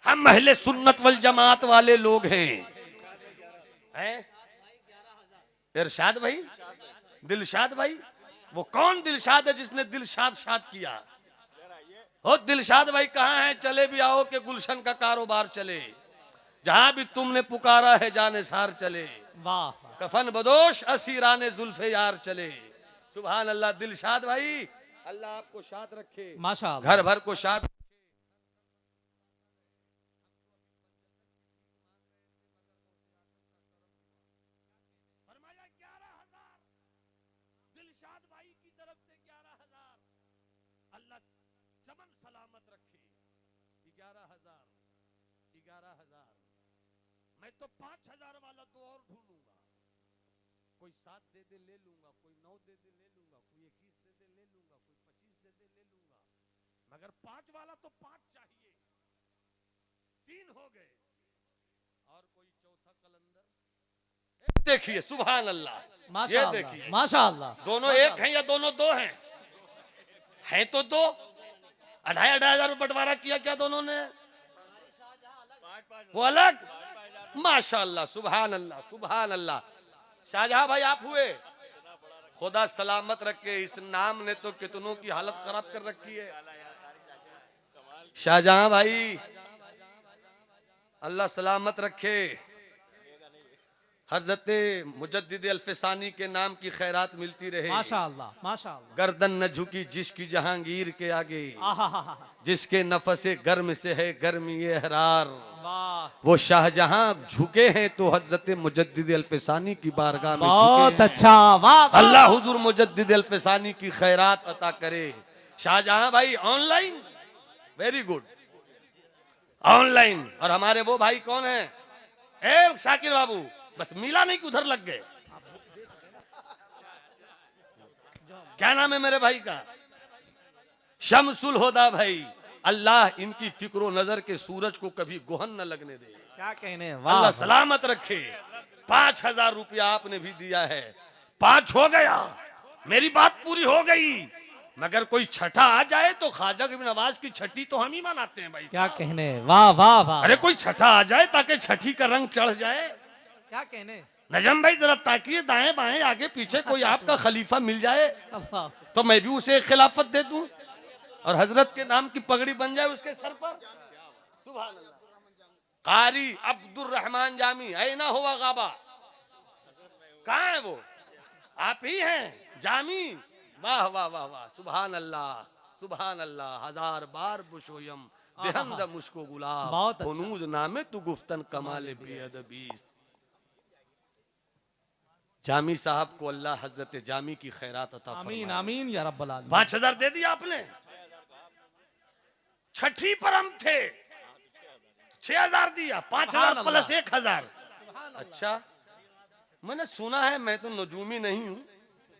हम अहले सुन्नत वल जमात वाले लोग हैं। इरशाद भाई, दिलशाद भाई, वो कौन दिलशाद है जिसने दिलशाद शाद किया? हो दिलशाद भाई कहाँ है? चले भी आओ कि गुलशन का कारोबार चले। जहां भी तुमने पुकारा है जाने सार चले।
वाह
कफन बदोश असीराने जुल्फे यार चले। सुभान अल्लाह। दिलशाद भाई, अल्लाह आपको शाद रखे,
माशाअल्लाह।
घर भर को शाद। दिलशाद भाई की तरफ से 11,000। अल्लाह चमन सलामत रखे। 11,000। मैं तो 5,000 वाला तो और ढूंढूंगा। कोई 7 दे दे ले लूंगा, कोई 9 दे दे ले लूंगा, कोई 21 दे दे ले लूंगा, कोई 25 दे दे ले लूंगा, मगर 5 वाला तो 5 चाहिए। 3 हो गए। और कोई चौथा कलंदर देखिए। सुभान अल्लाह, ये
माशाअल्लाह
देखिए।
माशाअल्लाह।
दोनों एक हैं या दोनों 2 हैं? है तो 2। 2,500 बंटवारा किया क्या दोनों ने? वो अलग। माशाअल्लाह, सुभान अल्लाह, सुभान अल्लाह। शाहजहां भाई आप हुए, खुदा सलामत रखे। इस नाम ने तो कितनों की हालत खराब कर रखी है। शाहजहां भाई अल्लाह सलामत रखे। हजरत मुजद्दिद अल्फसानी के नाम की खैरात मिलती रहे।
माशाअल्लाह माशाअल्लाह।
गर्दन न झुकी जिसकी जहांगीर के आगे,
आहा,
जिसके नफसे गर्म से है गर्मी एहरार।
वाह,
वो शाहजहां झुके हैं तो हजरत मुजद्दिद अल्फसानी की बारगाह में
बहुत
झुके हैं।
अच्छा। वाह वाह।
अल्लाह हुजूर मुजद्दिद अल्फसानी की खैरात अता करे। शाहजहां भाई ऑनलाइन, वेरी गुड, ऑनलाइन। और हमारे वो भाई कौन है? ए शाकिर बाबू, बस मिला नहीं कि उधर लग गए। क्या नाम है मेरे भाई का? शमसुल होदा भाई। अल्लाह इनकी फिक्रो नजर के सूरज को कभी गोहन न लगने दे।
क्या कहने,
अल्लाह
वाह
सलामत रखे। 5,000 रुपया आपने भी दिया है, 5 हो गया, मेरी बात पूरी हो गई। मगर कोई छठा आ जाए तो ख्वाजा इब्न नवाज की छठी तो हम ही मनाते हैं भाई।
क्या कहने, वाह वाह वाह।
अरे कोई छठा आ जाए ताकि छठी का रंग चढ़ जाए।
क्या कहने,
नजम भाई जरा ताकिए दाएं बाएं आगे पीछे कोई आपका खलीफा मिल जाए
अल्लाह।
तो मैं भी उसे खिलाफत दे दूं और हजरत के नाम की पगड़ी बन जाए उसके सर पर। सुभान अल्लाह। कारी अब्दुर रहमान जामी ऐना हुआ गाबा, कहाँ है वो? आप ही हैं जामी। वाह वाह वाह वाह, सुभान अल्लाह सुभान अल्लाह। 1000 बार बुशोयम देहम द मुश्को गुलाब,
बहुत अच्छा।
हुनूज नामे तू गुफ्तन कमाल बेअदबी। जामी साहब को अल्लाह हजरत जामी की खैरात अता फरमाए।
आमीन आमीन या रब्बल आलमीन।
5,000 दे दिया आपने। छठी पर हम थे 6,000 दिया, 5,000 प्लस 1,000। अच्छा, मैंने सुना है, मैं तो नजूमी नहीं हूं,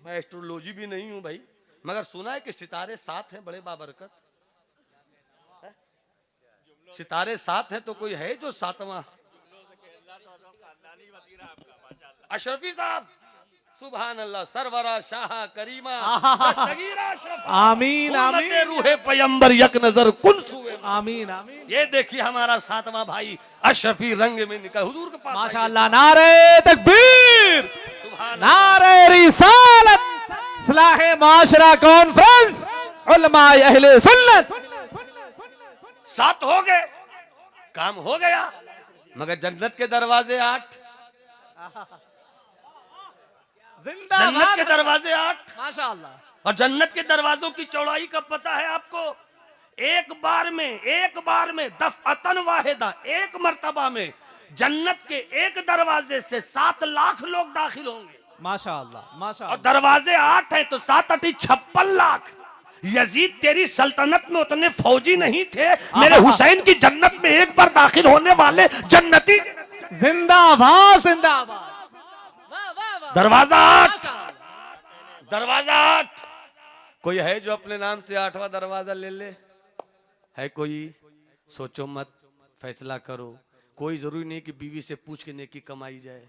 मैं एस्ट्रोलॉजी भी नहीं हूं भाई, मगर सुना है कि सितारे 7 हैं बड़े बाबरकत। सितारे 7 हैं तो कोई है जो 7वां? अशरफी साहब सुभान अल्लाह, सरवरा शाह करीमा दस्तगीरा अशरफ,
आमीन आमीन
रूहे पैगंबर यक नजर कुन सुए।
आमीन आमीन।
ये देखिए हमारा 7वां भाई अशरफी रंग में निकल हुजूर के पास।
माशाअल्लाह, नारे तकबीर,
सुभान
नारे रिसालत, इस्लाह माशरा कॉन्फ्रेंस, उलमा अहले सुन्नत।
7 हो गए, काम हो गया। मगर जन्नत के दरवाजे 8, जन्नत के दरवाजे 8
माशाअल्लाह।
और जन्नत के दरवाजों की चौड़ाई का पता है आपको? एक बार में दफअतन वाहिदा, एक मर्तबा में जन्नत के एक दरवाजे से 7 लाख लोग दाखिल होंगे।
माशाअल्लाह
और
माशाअल्लाह।
दरवाजे 8 हैं तो 7 8 56 लाख। यजीद तेरी सल्तनत में उतने फौजी नहीं थे, मेरे हुसैन की जन्नत में एक बार दाखिल होने वाले जन्नती।
जिंदाबाद जिंदाबाद।
दरवाजा 8, दरवाजा 8। कोई है जो अपने नाम से 8वां दरवाजा ले ले? है कोई? सोचो मत, फैसला करो। कोई जरूरी नहीं कि बीवी से पूछ के नेकी कमाई जाए,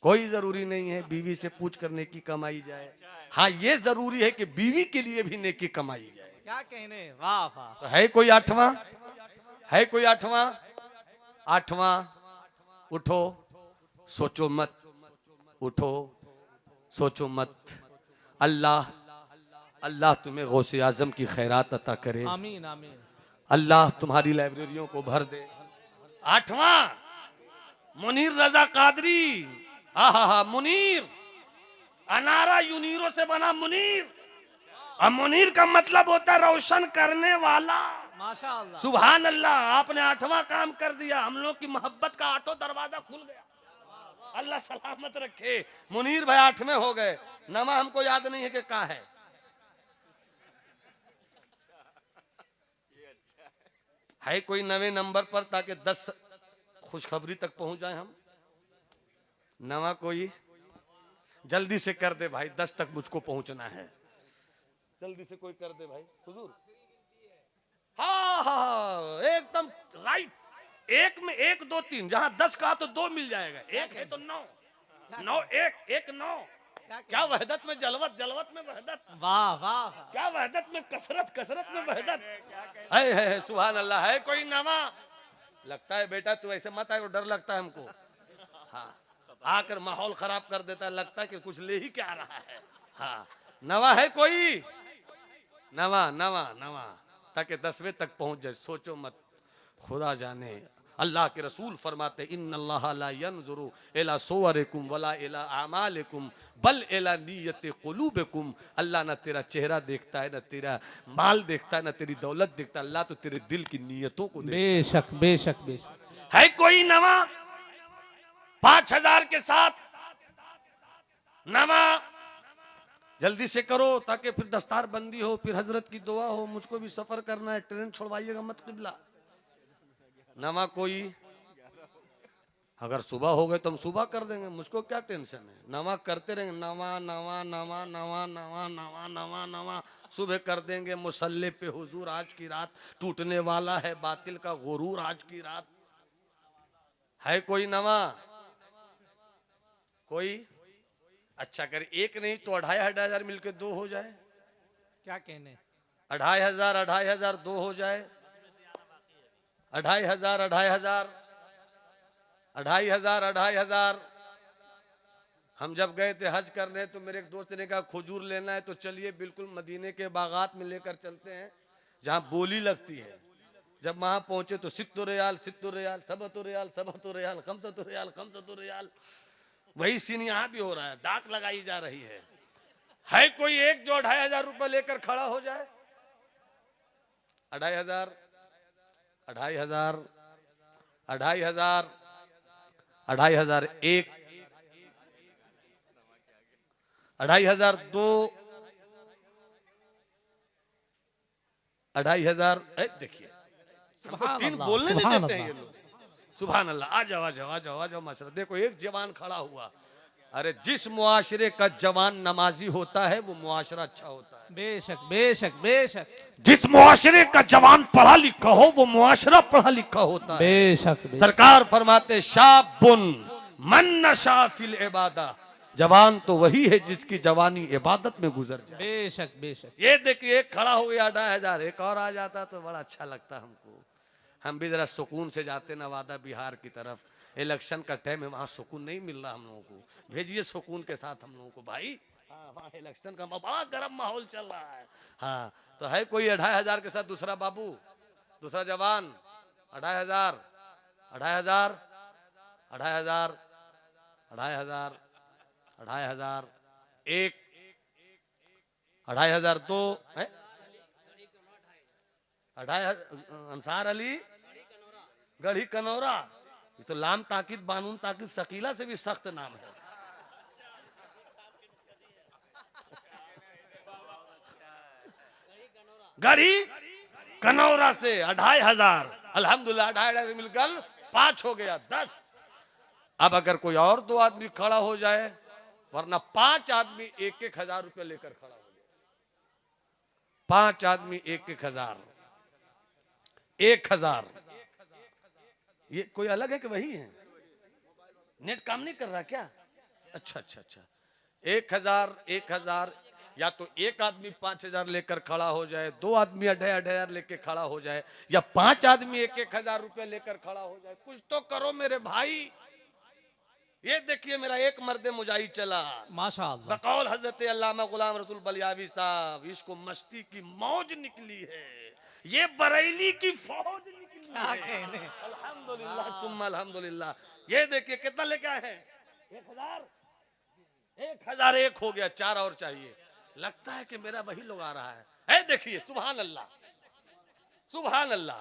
कोई जरूरी नहीं है बीवी से पूछ कर नेकी कमाई जाए। हाँ, ये जरूरी है कि बीवी के लिए भी नेकी कमाई जाए।
क्या कहने, वाह वाह।
तो है कोई 8वां? है कोई 8वां? 8वां उठो, सोचो मत, उठो सोचो मत। अल्लाह अल्लाह तुम्हें गौसे आजम की खैरात अता करे।
आमीन आमीन।
अल्लाह तुम्हारी लाइब्रेरियों को भर दे। 8वां मुनीर रजा कादरी। हा मुनीर, अनारा यूनीरो से बना मुनीर। अब मुनीर का मतलब होता है रोशन करने वाला।
माशाअल्लाह
सुभान अल्लाह, आपने 8वां काम कर दिया। हम लोग की मोहब्बत का 8वां दरवाजा खुल गया। अल्लाह सलामत रखे। मुनीर भाई 8वें हो गए। नमा हमको याद नहीं है कि कहाँ है। है कोई 9वें नंबर पर, ताकि 10 खुशखबरी तक पहुंच जाए हम? नवा कोई? जल्दी से कर दे भाई, 10 तक मुझको पहुंचना है। जल्दी से कोई कर दे भाई हुजूर। हाँ एकदम राइट। 1 में 1 2 3, जहां 10 कहा तो 2 मिल जाएगा। 1 है तो 9 9 1 9। क्या वहदत में जलवत, जलवत में वहदत।
वाह वाह।
क्या वहदत में कसरत, कसरत में वहदत। है सुभान अल्लाह। है कोई नवा? लगता है बेटा तू ऐसे मत आए, डर लगता है हमको। हाँ, आकर माहौल खराब कर देता है, लगता है कि कुछ ले ही क्या आ रहा है। हाँ, नवा है कोई? नवा नवा नवा, ताकि 10वें तक पहुंच जाए। सोचो मत, खुदा जाने। अल्लाह के रसूल फरमाते इन्नल्लाह ला यंजुरु इला सुवरिकुम वला इला अमालिकुम बल इला नियत कुलूबिकुम। अल्लाह ना तेरा चेहरा देखता है, ना तेरा माल देखता है, ना तेरी दौलत देखता है। अल्लाह तो तेरे दिल की नियतों को देखता है।
बेशक बेशक बेशक।
है कोई नवा? 5,000 के साथ नवा जल्दी से करो, ताकि फिर दस्तार बंदी हो, फिर हजरत की दुआ हो। मुझको भी सफर करना है, ट्रेन छोड़वाइएगा मत किबला। नवा कोई? अगर सुबह हो गए तो हम सुबह कर देंगे, मुझको क्या टेंशन है। नवा करते रहेंगे, नवा नवा नवा नवा नवा नवा नवा नवा। सुबह कर देंगे मुसल्ले पे हुजूर आज की रात टूटने वाला है बातिल का गुरूर, आज की रात है कोई नवा कोई। अच्छा कर एक नहीं तो 2500 मिलके 2 हो जाए।
क्या कहने,
2500 2 हो जाए। 2500 हम जब गए थे हज करने तो मेरे एक दोस्त ने कहा खजूर लेना है तो चलिए बिल्कुल मदीने के बागात में लेकर चलते हैं जहां बोली लगती है। जब वहां पहुंचे तो सित्तु रियाल सबतु रियाल खमसतु रियाल। वही सीन यहाँ भी हो रहा है, दाक लगाई जा रही है कोई एक जो 2500 रुपए लेकर खड़ा हो जाए। 2500 2500 2500 एक 2500 2 2500 देखिए हमको 3 बोलने नहीं देते हैं ये लोग। सुभान अल्लाह। आ जाओ आ जाओ आ जाओ आ जाओ माशाल्लाह। देखो एक जवान खड़ा हुआ। अरे जिस मुआशरे का जवान नमाजी होता है वो मुआशरा अच्छा होता है।
बेशक बेशक बेशक।
जिस मुआशरे का जवान पढ़ा लिखा हो वो मुआशरा पढ़ा लिखा होता है।
बेशक बेशक।
सरकार फरमाते शाबुन मन नशा फिल इबादा, जवान तो वही है जिसकी जवानी इबादत में गुजर जाए।
बेशक बेशक।
ये देखिए एक खड़ा हो गया 2500, एक और आ जाता तो बड़ा अच्छा लगता हमको। हम भी जरा सुकून से जाते नवादा बिहार की तरफ, इलेक्शन का टाइम है, वहाँ सुकून नहीं मिल रहा हम लोगों को। भेजिए सुकून के साथ हम लोगों को भाई। हाँ वहाँ इलेक्शन का बड़ा गर्म माहौल चल रहा है। हाँ तो है कोई 2500 के साथ दूसरा बाबू, दूसरा जवान 2500 2500 2500 2500 2500 एक 2500 2 है 2500 अंसार अली गढ़ी कनौरा। ये तो लाम ताकिद बानून ताकिद शकीला से भी सख्त नाम है। गढ़ी कनौरा से 2500 अल्हम्दुलिल्लाह 2500 मिलकर 5 हो गया 10। अब अगर कोई और 2 आदमी खड़ा हो जाए, वरना 5 आदमी 1-1 रुपए लेकर खड़ा हो जाए। 5 आदमी 1-1000 1000। ये कोई अलग है कि वही है? नेट काम नहीं कर रहा क्या? अच्छा अच्छा अच्छा। 1000 या तो एक आदमी 5000 लेकर खड़ा हो जाए, 2 आदमी 2500 लेकर खड़ा हो जाए, या 5 आदमी 1-1000 रुपए लेकर खड़ा हो जाए। कुछ तो करो मेरे भाई। ये देखिए मेरा एक मर्दे मुजाहिद चला
माशाअल्लाह।
बकौल हजरत अल्लामा गुलाम रसूल बलियावी साहब, इसको मस्ती की मौज निकली है, ये बरेली की फौज निकली है। अल्हम्दुलिल्लाह सुम्मा अल्हम्दुलिल्लाह। ये देखिए कितना लेके आए हैं 1001 हो गया, 4 और चाहिए। लगता है कि मेरा वही लोग आ रहा है देखिए सुभान अल्लाह सुभान अल्लाह।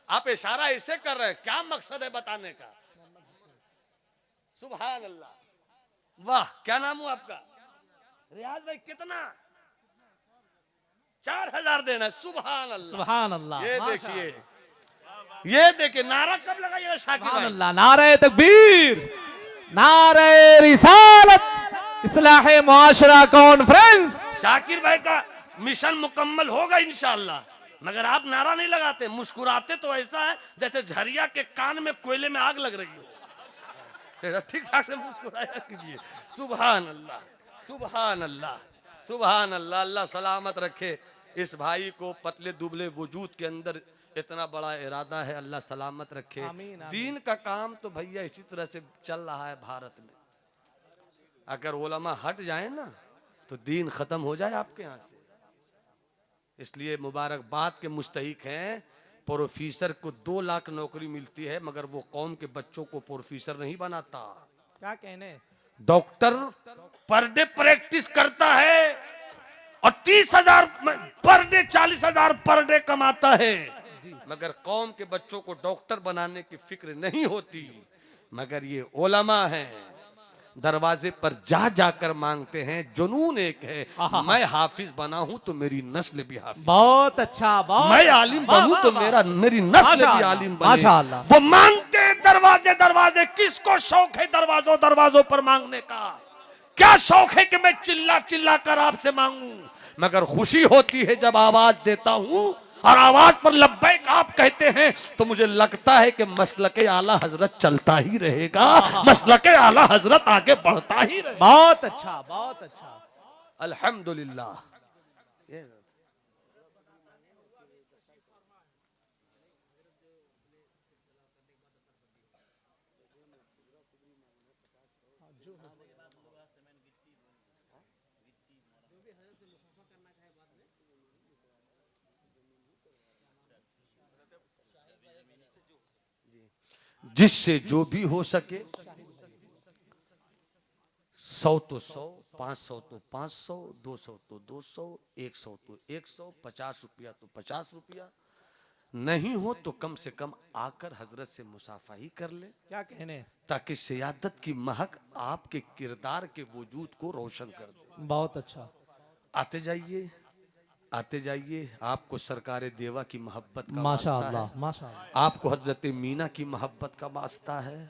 आप इशारा ऐसे कर रहे हैं, क्या मकसद है बताने का? सुभान अल्लाह। वाह क्या नाम हुआ आपका? रियाज भाई कितना? 4000 देना है। सुभान अल्लाह
सुभान अल्लाह।
ये देखिए नारा कब लगाइएगा शाकिर
सुभान
भाई?
अल्लाह। नारे तकबीर, नारे रिसालत, इस्लाहे मुआशरा कॉन्फ्रेंस।
शाकिर भाई का मिशन मुकम्मल होगा इंशाअल्लाह, मगर आप नारा नहीं लगाते, मुस्कुराते तो ऐसा है जैसे झरिया के कान में कोयले में आग लग रही हो। ठीक ठाक से मुस्कुराया कीजिए। सुभान अल्लाह सुभान अल्लाह सुभान अल्लाह। अल्लाह सलामत रखे इस भाई को, पतले दुबले वजूद के अंदर इतना बड़ा इरादा है, अल्लाह सलामत रखे।
आमीन, आमीन।
दीन का काम तो भैया इसी तरह से चल रहा है भारत में। अगर उलमा हट जाए ना तो दीन खत्म हो जाए आपके यहाँ से। इसलिए मुबारकबाद के मुस्तहिक हैं। प्रोफेसर को 2 लाख नौकरी मिलती है, मगर वो कौम के बच्चों को प्रोफेसर नहीं बनाता।
क्या कहने?
डॉक्टर पर डे प्रैक्टिस करता है और 30,000 पर डे 40,000 पर डे कमाता है, मगर कौम के बच्चों को डॉक्टर बनाने की फिक्र नहीं होती। मगर ये उलमा हैं दरवाजे पर जा जाकर मांगते हैं। जुनून एक है, मैं हाफिज बना हूं तो मेरी नस्ल भी हाफिज,
बहुत अच्छा, बहुत
मैं
अच्छा।
आलिम
वाह,
बनूं
वाह,
तो
वाह।
मेरी नस्ल भी
माशाअल्लाह,
आलिम बने।
माशाअल्लाह।
वो मांगते हैं दरवाजे दरवाजे। किसको शौक है दरवाजों दरवाजों पर मांगने का? क्या शौक है कि मैं चिल्ला चिल्ला कर आपसे मांगूं? मगर खुशी होती है जब आवाज देता हूं और आवाज पर लब्बैक आप कहते हैं तो मुझे लगता है कि मसलके आला हजरत चलता ही रहेगा, मसलके आला हजरत आगे बढ़ता ही रहेगा।
बहुत अच्छा, बहुत अच्छा।
अल्हम्दुलिल्लाह। जिससे जो भी हो सके, 100 तो 100, 500 तो 500, 200 तो 200, 100 तो 100, 50 रुपया तो 50 रुपया। नहीं हो तो कम से कम आकर हजरत से मुसाफा ही कर ले,
क्या कहने।
ताकि सियादत की महक आपके किरदार के वजूद को रोशन कर दे।
बहुत अच्छा।
आते जाइए, आते जाइए। आपको सरकारे देवा की मोहब्बत का वास्ता है,
माशाअल्लाह, माशाअल्लाह।
आपको हजरत मीना की मोहब्बत का वास्ता है,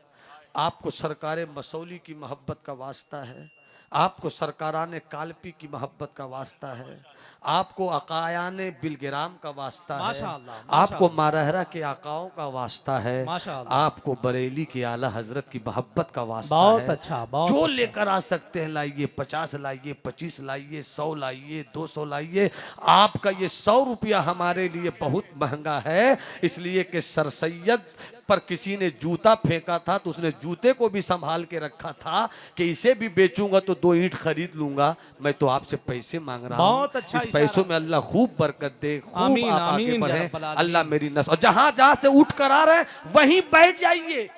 आपको सरकारे मसौली की मोहब्बत का वास्ता है, आपको सरकाराने कालपी की मोहब्बत का वास्ता है, आपको अकायाने बिलगिराम का वास्ता है,
माशाअल्लाह,
आपको मारहरा के आकाओं का वास्ता है,
माशाअल्लाह।
आपको बरेली के आला हजरत की मोहब्बत का वास्ता
बहुत
है।
अच्छा, बहुत
जो
अच्छा।
लेकर आ सकते हैं लाइए, 50 लाइए, 25 लाइए, 100 लाइए, 200 लाइए। आपका ये 100 रुपया हमारे लिए बहुत महंगा है, इसलिए कि सर सैयद पर किसी ने जूता फेंका था तो उसने जूते को भी संभाल के रखा था कि इसे भी बेचूंगा तो 2 ईंट खरीद लूंगा। मैं तो आपसे पैसे मांग रहा हूँ,
बहुत अच्छा
इस
इशारा।
पैसों में अल्लाह खूब बरकत दे, खूब
आमीन,
आप आगे
आमीन या
बढ़े।
रब्बल आलमीन।
अल्लाह मेरी नस्ल, और जहां जहां से उठ कर आ रहे हैं वहीं बैठ जाइए।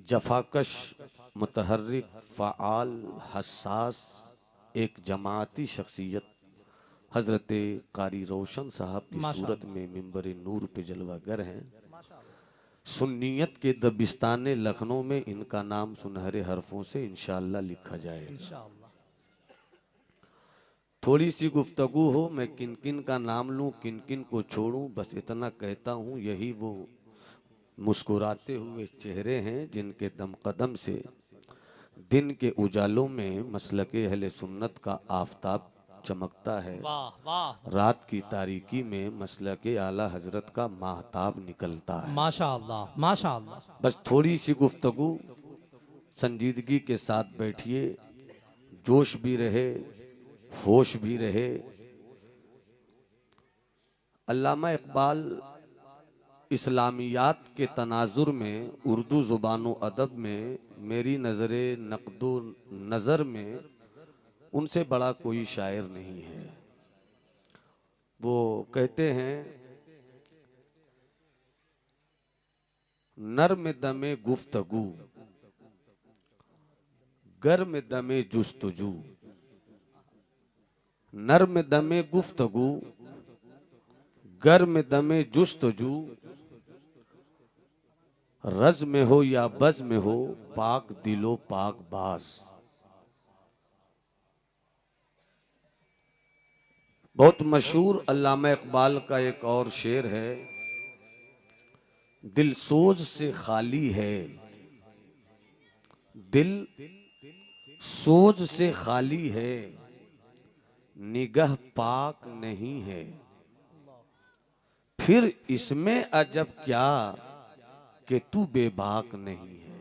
जफाकश, मुतहर्रिक, फ़आल, हसास एक जमाती शख्सियत हजरत कारी रोशन साहब की
माशाअल्लाह।
सूरत में मिंबर नूर पे जलवागर हैं। सुन्नियत के दबिस्तान लखनऊ में इनका नाम सुनहरे हरफों से इंशाअल्लाह लिखा जाएगा।
इंशाअल्लाह।
थोड़ी सी गुफ्तगू हो, मैं किन किन का नाम लूं, किन किन को छोड़ूं, बस इतना कहता हूं। यही वो मुस्कुराते हुए चेहरे हैं जिनके दम कदम से दिन के उजालों में मसलके अहले सुन्नत का आफताब चमकता है,
वाह, वाह।
रात की तारीकी में मसलके आला हजरत का माहताब निकलता है।
माशाअल्लाह, माशाअल्लाह।
बस थोड़ी सी गुफ्तगू, संजीदगी के साथ बैठिए, जोश भी रहे, होश भी रहे। अल्लामा इकबाल इस्लामियात के तनाजुर में, उर्दू ज़ुबान अदब में, मेरी नज़रे नक़दो नज़र में उनसे बड़ा कोई शायर नहीं है। वो कहते हैं, नर्म दमे गुफ्तगू, गर्म दमे जुस्तजू, नर्म दमे गुफ्तगू, गर्म दमे जुस्तजू, रज में हो या बज में हो, पाक दिलो पाक बास। बहुत मशहूर अल्लामा इकबाल का एक और शेर है, दिल सोज से खाली है, दिल सोज से खाली है, निगाह पाक नहीं है, फिर इसमें अजब क्या कि तू बेबाक नहीं है।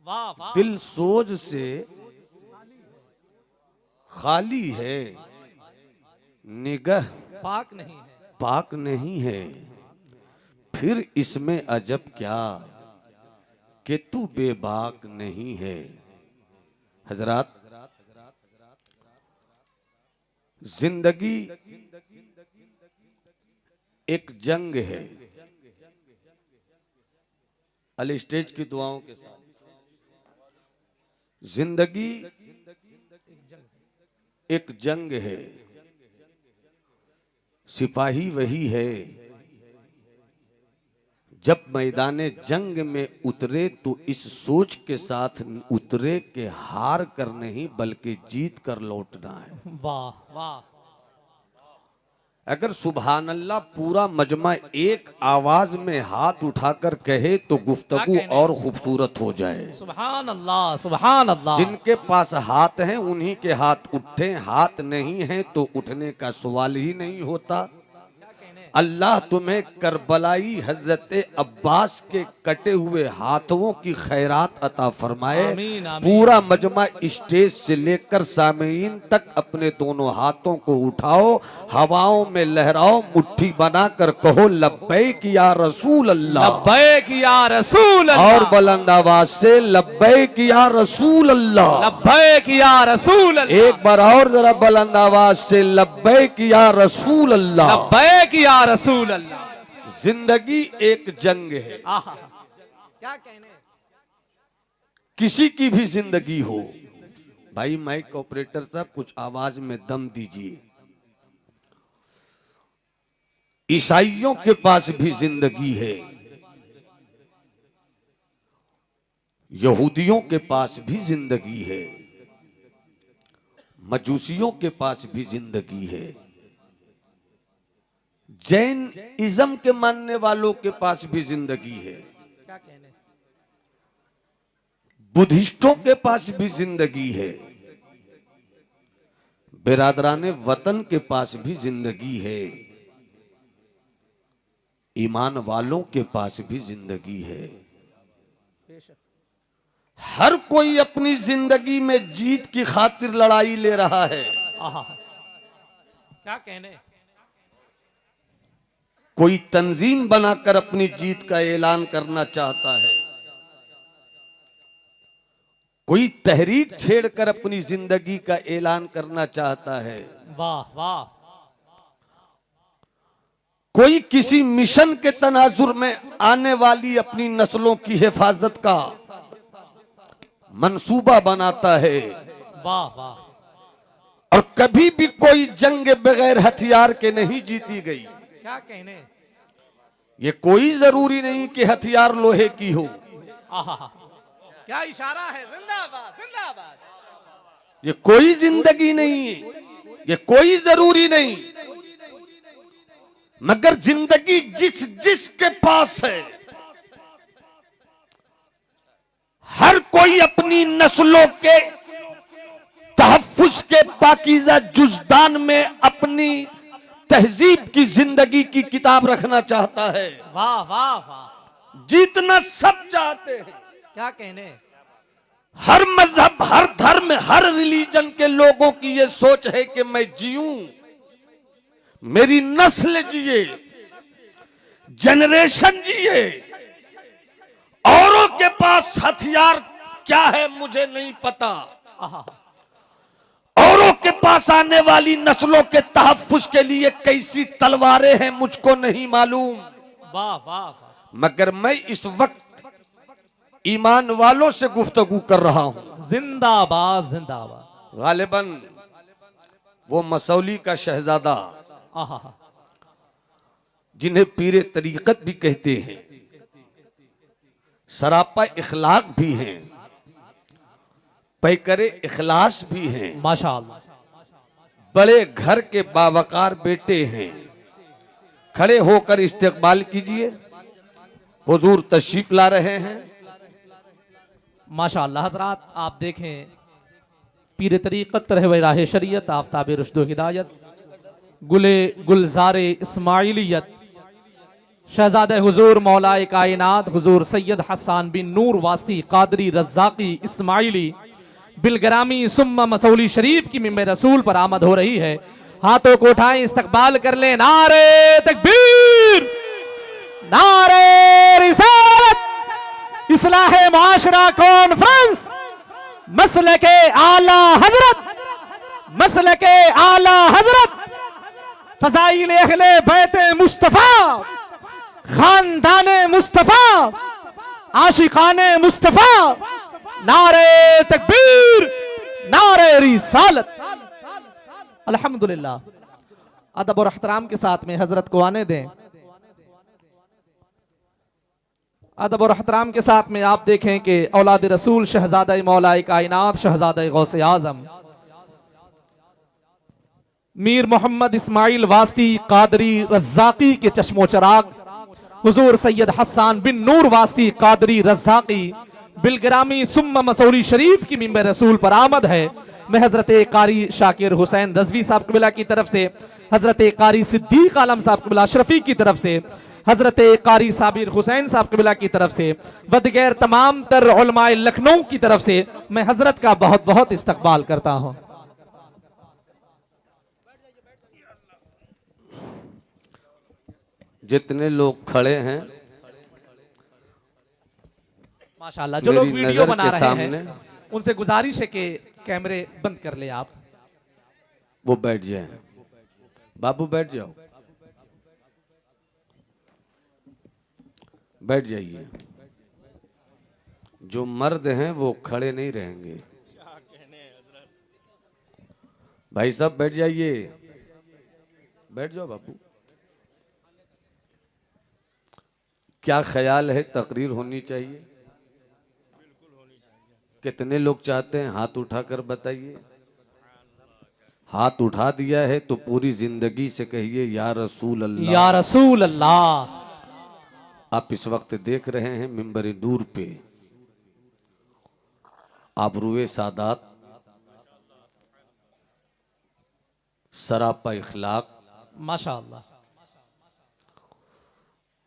वाह, वाह।
दिल सोज से खाली है, निगाह
पाक नहीं है।
पाक नहीं है, फिर इसमें अजब क्या कि तू बेबाक नहीं है। हजरात, जिंदगी एक जंग है। अली स्टेज की दुआओं के साथ, जिंदगी एक जंग है, सिपाही वही है जब मैदाने जंग में उतरे तो इस सोच के साथ उतरे कि हार कर नहीं बल्कि जीत कर लौटना है।
वाह वाह।
अगर सुभान अल्लाह पूरा मजमा एक आवाज में हाथ उठाकर कहे तो गुफ्तगू और खूबसूरत हो जाए।
सुभान अल्लाह सुभान अल्लाह।
जिनके पास हाथ हैं उन्हीं के हाथ उठे, हाथ नहीं है तो उठने का सवाल ही नहीं होता। अल्लाह तुम्हें करबलाई हजरत अब्बास के कटे हुए हाथों की खैरात अता फरमाए।
आमीन, आमीन।
पूरा मजमा स्टेज से लेकर सामीन तक अपने दोनों हाथों को उठाओ, हवाओं में लहराओ, मुट्ठी बनाकर कहो लब्बैक या रसूल अल्लाह,
लब्बैक या रसूल अल्लाह।
और बुलंद आवाज से लब्बैक या रसूल अल्लाह,
लब्बैक या रसूल अल्लाह।
एक बार और जरा बुलंद आवाज से लब्बैक या रसूल अल्लाह,
लब्बैक या रसूल अल्लाह।
जिंदगी एक जंग है।
आहा, क्या कहने।
किसी की भी जिंदगी हो। भाई माइक ऑपरेटर साहब कुछ आवाज में दम दीजिए। ईसाइयों के पास भी जिंदगी है, यहूदियों के पास भी जिंदगी है, मजूसियों के पास भी जिंदगी है, जैन इज्म के मानने वालों के पास भी जिंदगी है,
क्या कहने।
बुद्धिस्टों के पास भी जिंदगी है, बिरादराने वतन के पास भी जिंदगी है, ईमान वालों के पास भी जिंदगी है। हर कोई अपनी जिंदगी में जीत की खातिर लड़ाई ले रहा है।
आहा, क्या कहने।
कोई तंजीम बनाकर अपनी जीत का ऐलान करना चाहता है, कोई तहरीक छेड़कर अपनी जिंदगी का ऐलान करना चाहता है,
वाह वाह।
कोई किसी मिशन के तनाजुर में आने वाली अपनी नस्लों की हिफाजत का मंसूबा बनाता है।
वाह वाह।
और कभी भी कोई जंग बगैर हथियार के नहीं जीती गई।
क्या कहने।
ये कोई जरूरी नहीं कि हथियार लोहे की हो।
आहा, क्या इशारा है। जिंदाबाद जिंदाबाद।
ये कोई जिंदगी नहीं है, ये कोई जरूरी नहीं, मगर जिंदगी जिस जिसके पास है, हर कोई अपनी नस्लों के तहफ्फुज के पाकीज़ा जुज़दान में अपनी तहजीब की जिंदगी की किताब रखना चाहता है।
वाह वाह वाह।
जीतना सब चाहते हैं।
क्या कहने।
हर मजहब, हर धर्म, हर रिलीजन के लोगों की ये सोच है कि मैं जीऊं, मेरी नस्ल जिए, जनरेशन जिए। औरों के पास हथियार क्या है मुझे नहीं पता,
आहा,
औरों के पास आने वाली नस्लों के तहफ्फुज के लिए कैसी तलवारें हैं मुझको नहीं मालूम।
वाह वाह वाह।
मगर मैं इस वक्त ईमान वालों से गुफ्तगू कर रहा हूं।
जिंदाबाद जिंदाबाद।
गालिबन वो मसौली का शहजादा,
आहा,
जिन्हें पीरे तरीकत भी कहते हैं, सरापा इखलाक भी हैं, पैकरे इखलास भी हैं,
माशाअल्लाह।
बड़े घर के बावकार बेटे हैं। खड़े होकर इस्तकबाल कीजिए, हुजूर तशरीफ ला रहे हैं।
माशाअल्लाह। हजरात आप देखें, पीर तरीक़त रहवे राह शरीयत, आफ्ताब रुश्द हिदायत, गुले गुलजारे इस्माइलियत, शहजादे हुजूर मौलाए कायनात हुजूर सैयद हसन बिन नूर वास्ती कादरी रज़ाकी इस्माइली बिलग्रामी सुम्मा मसौली शरीफ की मिंबर रसूल पर आमद हो रही है। हाथों को उठाएं, इस्तकबाल कर लें। नारे तकबीर, नारे रिसालत, इस्लाहे माशरा कॉन्फ्रेंस, मसले के आला हजरत, मसले के आला हजरत, फजाइल अहले बैते मुस्तफा, खानदाने मुस्तफा, आशिकाने मुस्तफा, नारे तकबीर, नारे रिसालत। अल्हम्दुलिल्लाह। अदब और एहतराम के साथ में हजरत को आने दें। अदब और एहतराम के साथ में आप देखें कि औलाद रसूल शहजादा मौलाए कायनात शहजादा गौसे आजम मीर मोहम्मद इस्माइल वास्ती कादरी रज़्ज़ाक़ी के चश्मो चराग हुजूर सैयद हसन बिन नूर वास्ती कादरी रज़्ज़ाक़ी बिलग्रामी सुम्मा मसौरी शरीफ की मिंबर रसूल पर आमद है। मैं हजरत कारी शाकिर हुसैन रजवी साहब कबिला की तरफ से, हजरत कारी सिद्दीक आलम साहब कबिला अशरफी की तरफ से, हजरत कारी साबिर हुसैन साहब कबिला की तरफ से व दिगैर तमाम तर उलमाए लखनऊ की तरफ से मैं हजरत का बहुत बहुत इस्तकबाल करता हूँ।
जितने लोग खड़े हैं
माशाल्लाह, जो लोग
मेरी
वीडियो
नजर
बना
के
रहे
सामने
हैं उनसे गुजारिश है कि कैमरे बंद कर ले आप।
वो बैठ जाए। बाबू बैठ जाओ, बैठ जाइए। जो मर्द हैं वो खड़े नहीं रहेंगे। भाई साहब बैठ जाइए, बैठ जाओ बाबू। क्या ख्याल है, तकरीर होनी चाहिए? कितने लोग चाहते हैं? हाथ उठाकर बताइए। हाथ उठा दिया है तो पूरी जिंदगी से कहिए या रसूल अल्लाह,
या रसूल अल्लाह।
आप इस वक्त देख रहे हैं मिंबर नूर पे आबरूए सादात, सरापा इखलाक,
माशाअल्लाह,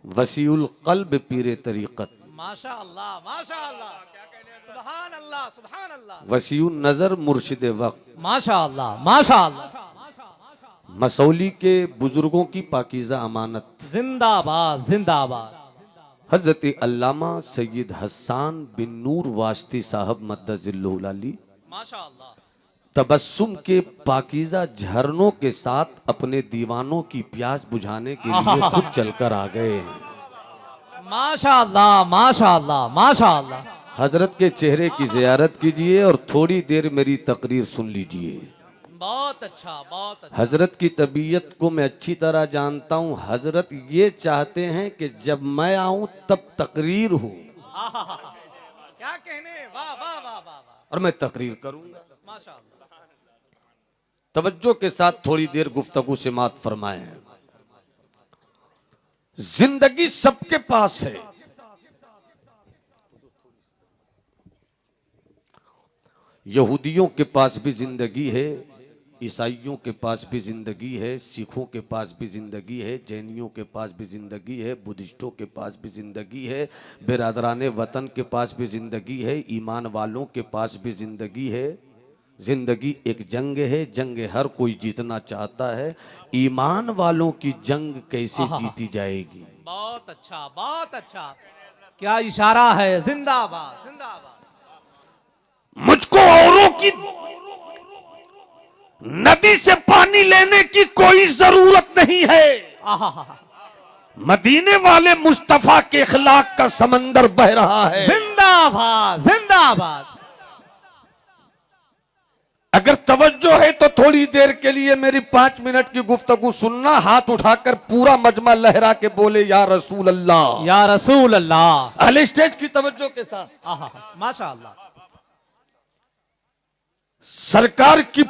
वसीउल कल्ब पीरे तरीकत,
माशाअल्लाह, माशाअल्लाह, सुभान अल्लाह, सुभान अल्लाह,
वसीउल नजर मुर्शिद वक्त,
माशाअल्लाह, माशाअल्लाह,
मसौली के बुजुर्गों की पाकीज़ा अमानत,
जिंदाबाद, जिंदाबाद,
हजरत अल्लामा सैयद हसन बिन नूर वास्ती साहब मद्दजिल्लुहुल अली
माशाअल्लाह,
तबस्सुम के पाकीज़ा झरनों के साथ अपने दीवानों की प्यास बुझाने के लिए खुद चलकर आ गए।
माशाअल्लाह, माशाअल्लाह, माशाअल्लाह।
हजरत के चेहरे की ज़ियारत कीजिए और थोड़ी देर मेरी तकरीर सुन लीजिए।
बहुत अच्छा, बहुत अच्छा।
हजरत की तबीयत को मैं अच्छी तरह जानता हूँ। हजरत ये चाहते हैं कि जब मैं आऊं तब तकरीर हो,
क्या कहने, वाह वाह वाह वाह वाह,
और मैं तकरीर करूंगा।
माशाअल्लाह।
तवज्जो के साथ थोड़ी देर गुफ्तगू से मात फरमाए। जिंदगी सबके पास है, यहूदियों के पास भी जिंदगी है, ईसाइयों के पास भी जिंदगी है, सिखों के पास भी जिंदगी है, जैनियों के पास भी जिंदगी है, बुद्धिस्टों के पास भी जिंदगी है, बिरादराने वतन के पास भी जिंदगी है, ईमान वालों के पास भी जिंदगी है। जिंदगी एक जंग है, जंग हर कोई जीतना चाहता है। ईमान वालों की जंग कैसे जीती जाएगी?
बहुत अच्छा, बहुत अच्छा, क्या इशारा है, जिंदाबाद, जिंदाबाद।
मुझको औरों की नदी से पानी लेने की कोई जरूरत नहीं है। मदीने वाले मुस्तफा के इखलाक का समंदर बह रहा है।
जिंदाबाद, जिंदाबाद।
अगर तवज्जो है तो थोड़ी देर के लिए मेरी 5 मिनट की गुफ्तगू सुनना। हाथ उठाकर पूरा मजमा लहरा के बोले या रसूल अल्लाह,
या रसूल अल्लाह।
अहले स्टेज की तवज्जो के साथ
माशाअल्लाह।
सरकार की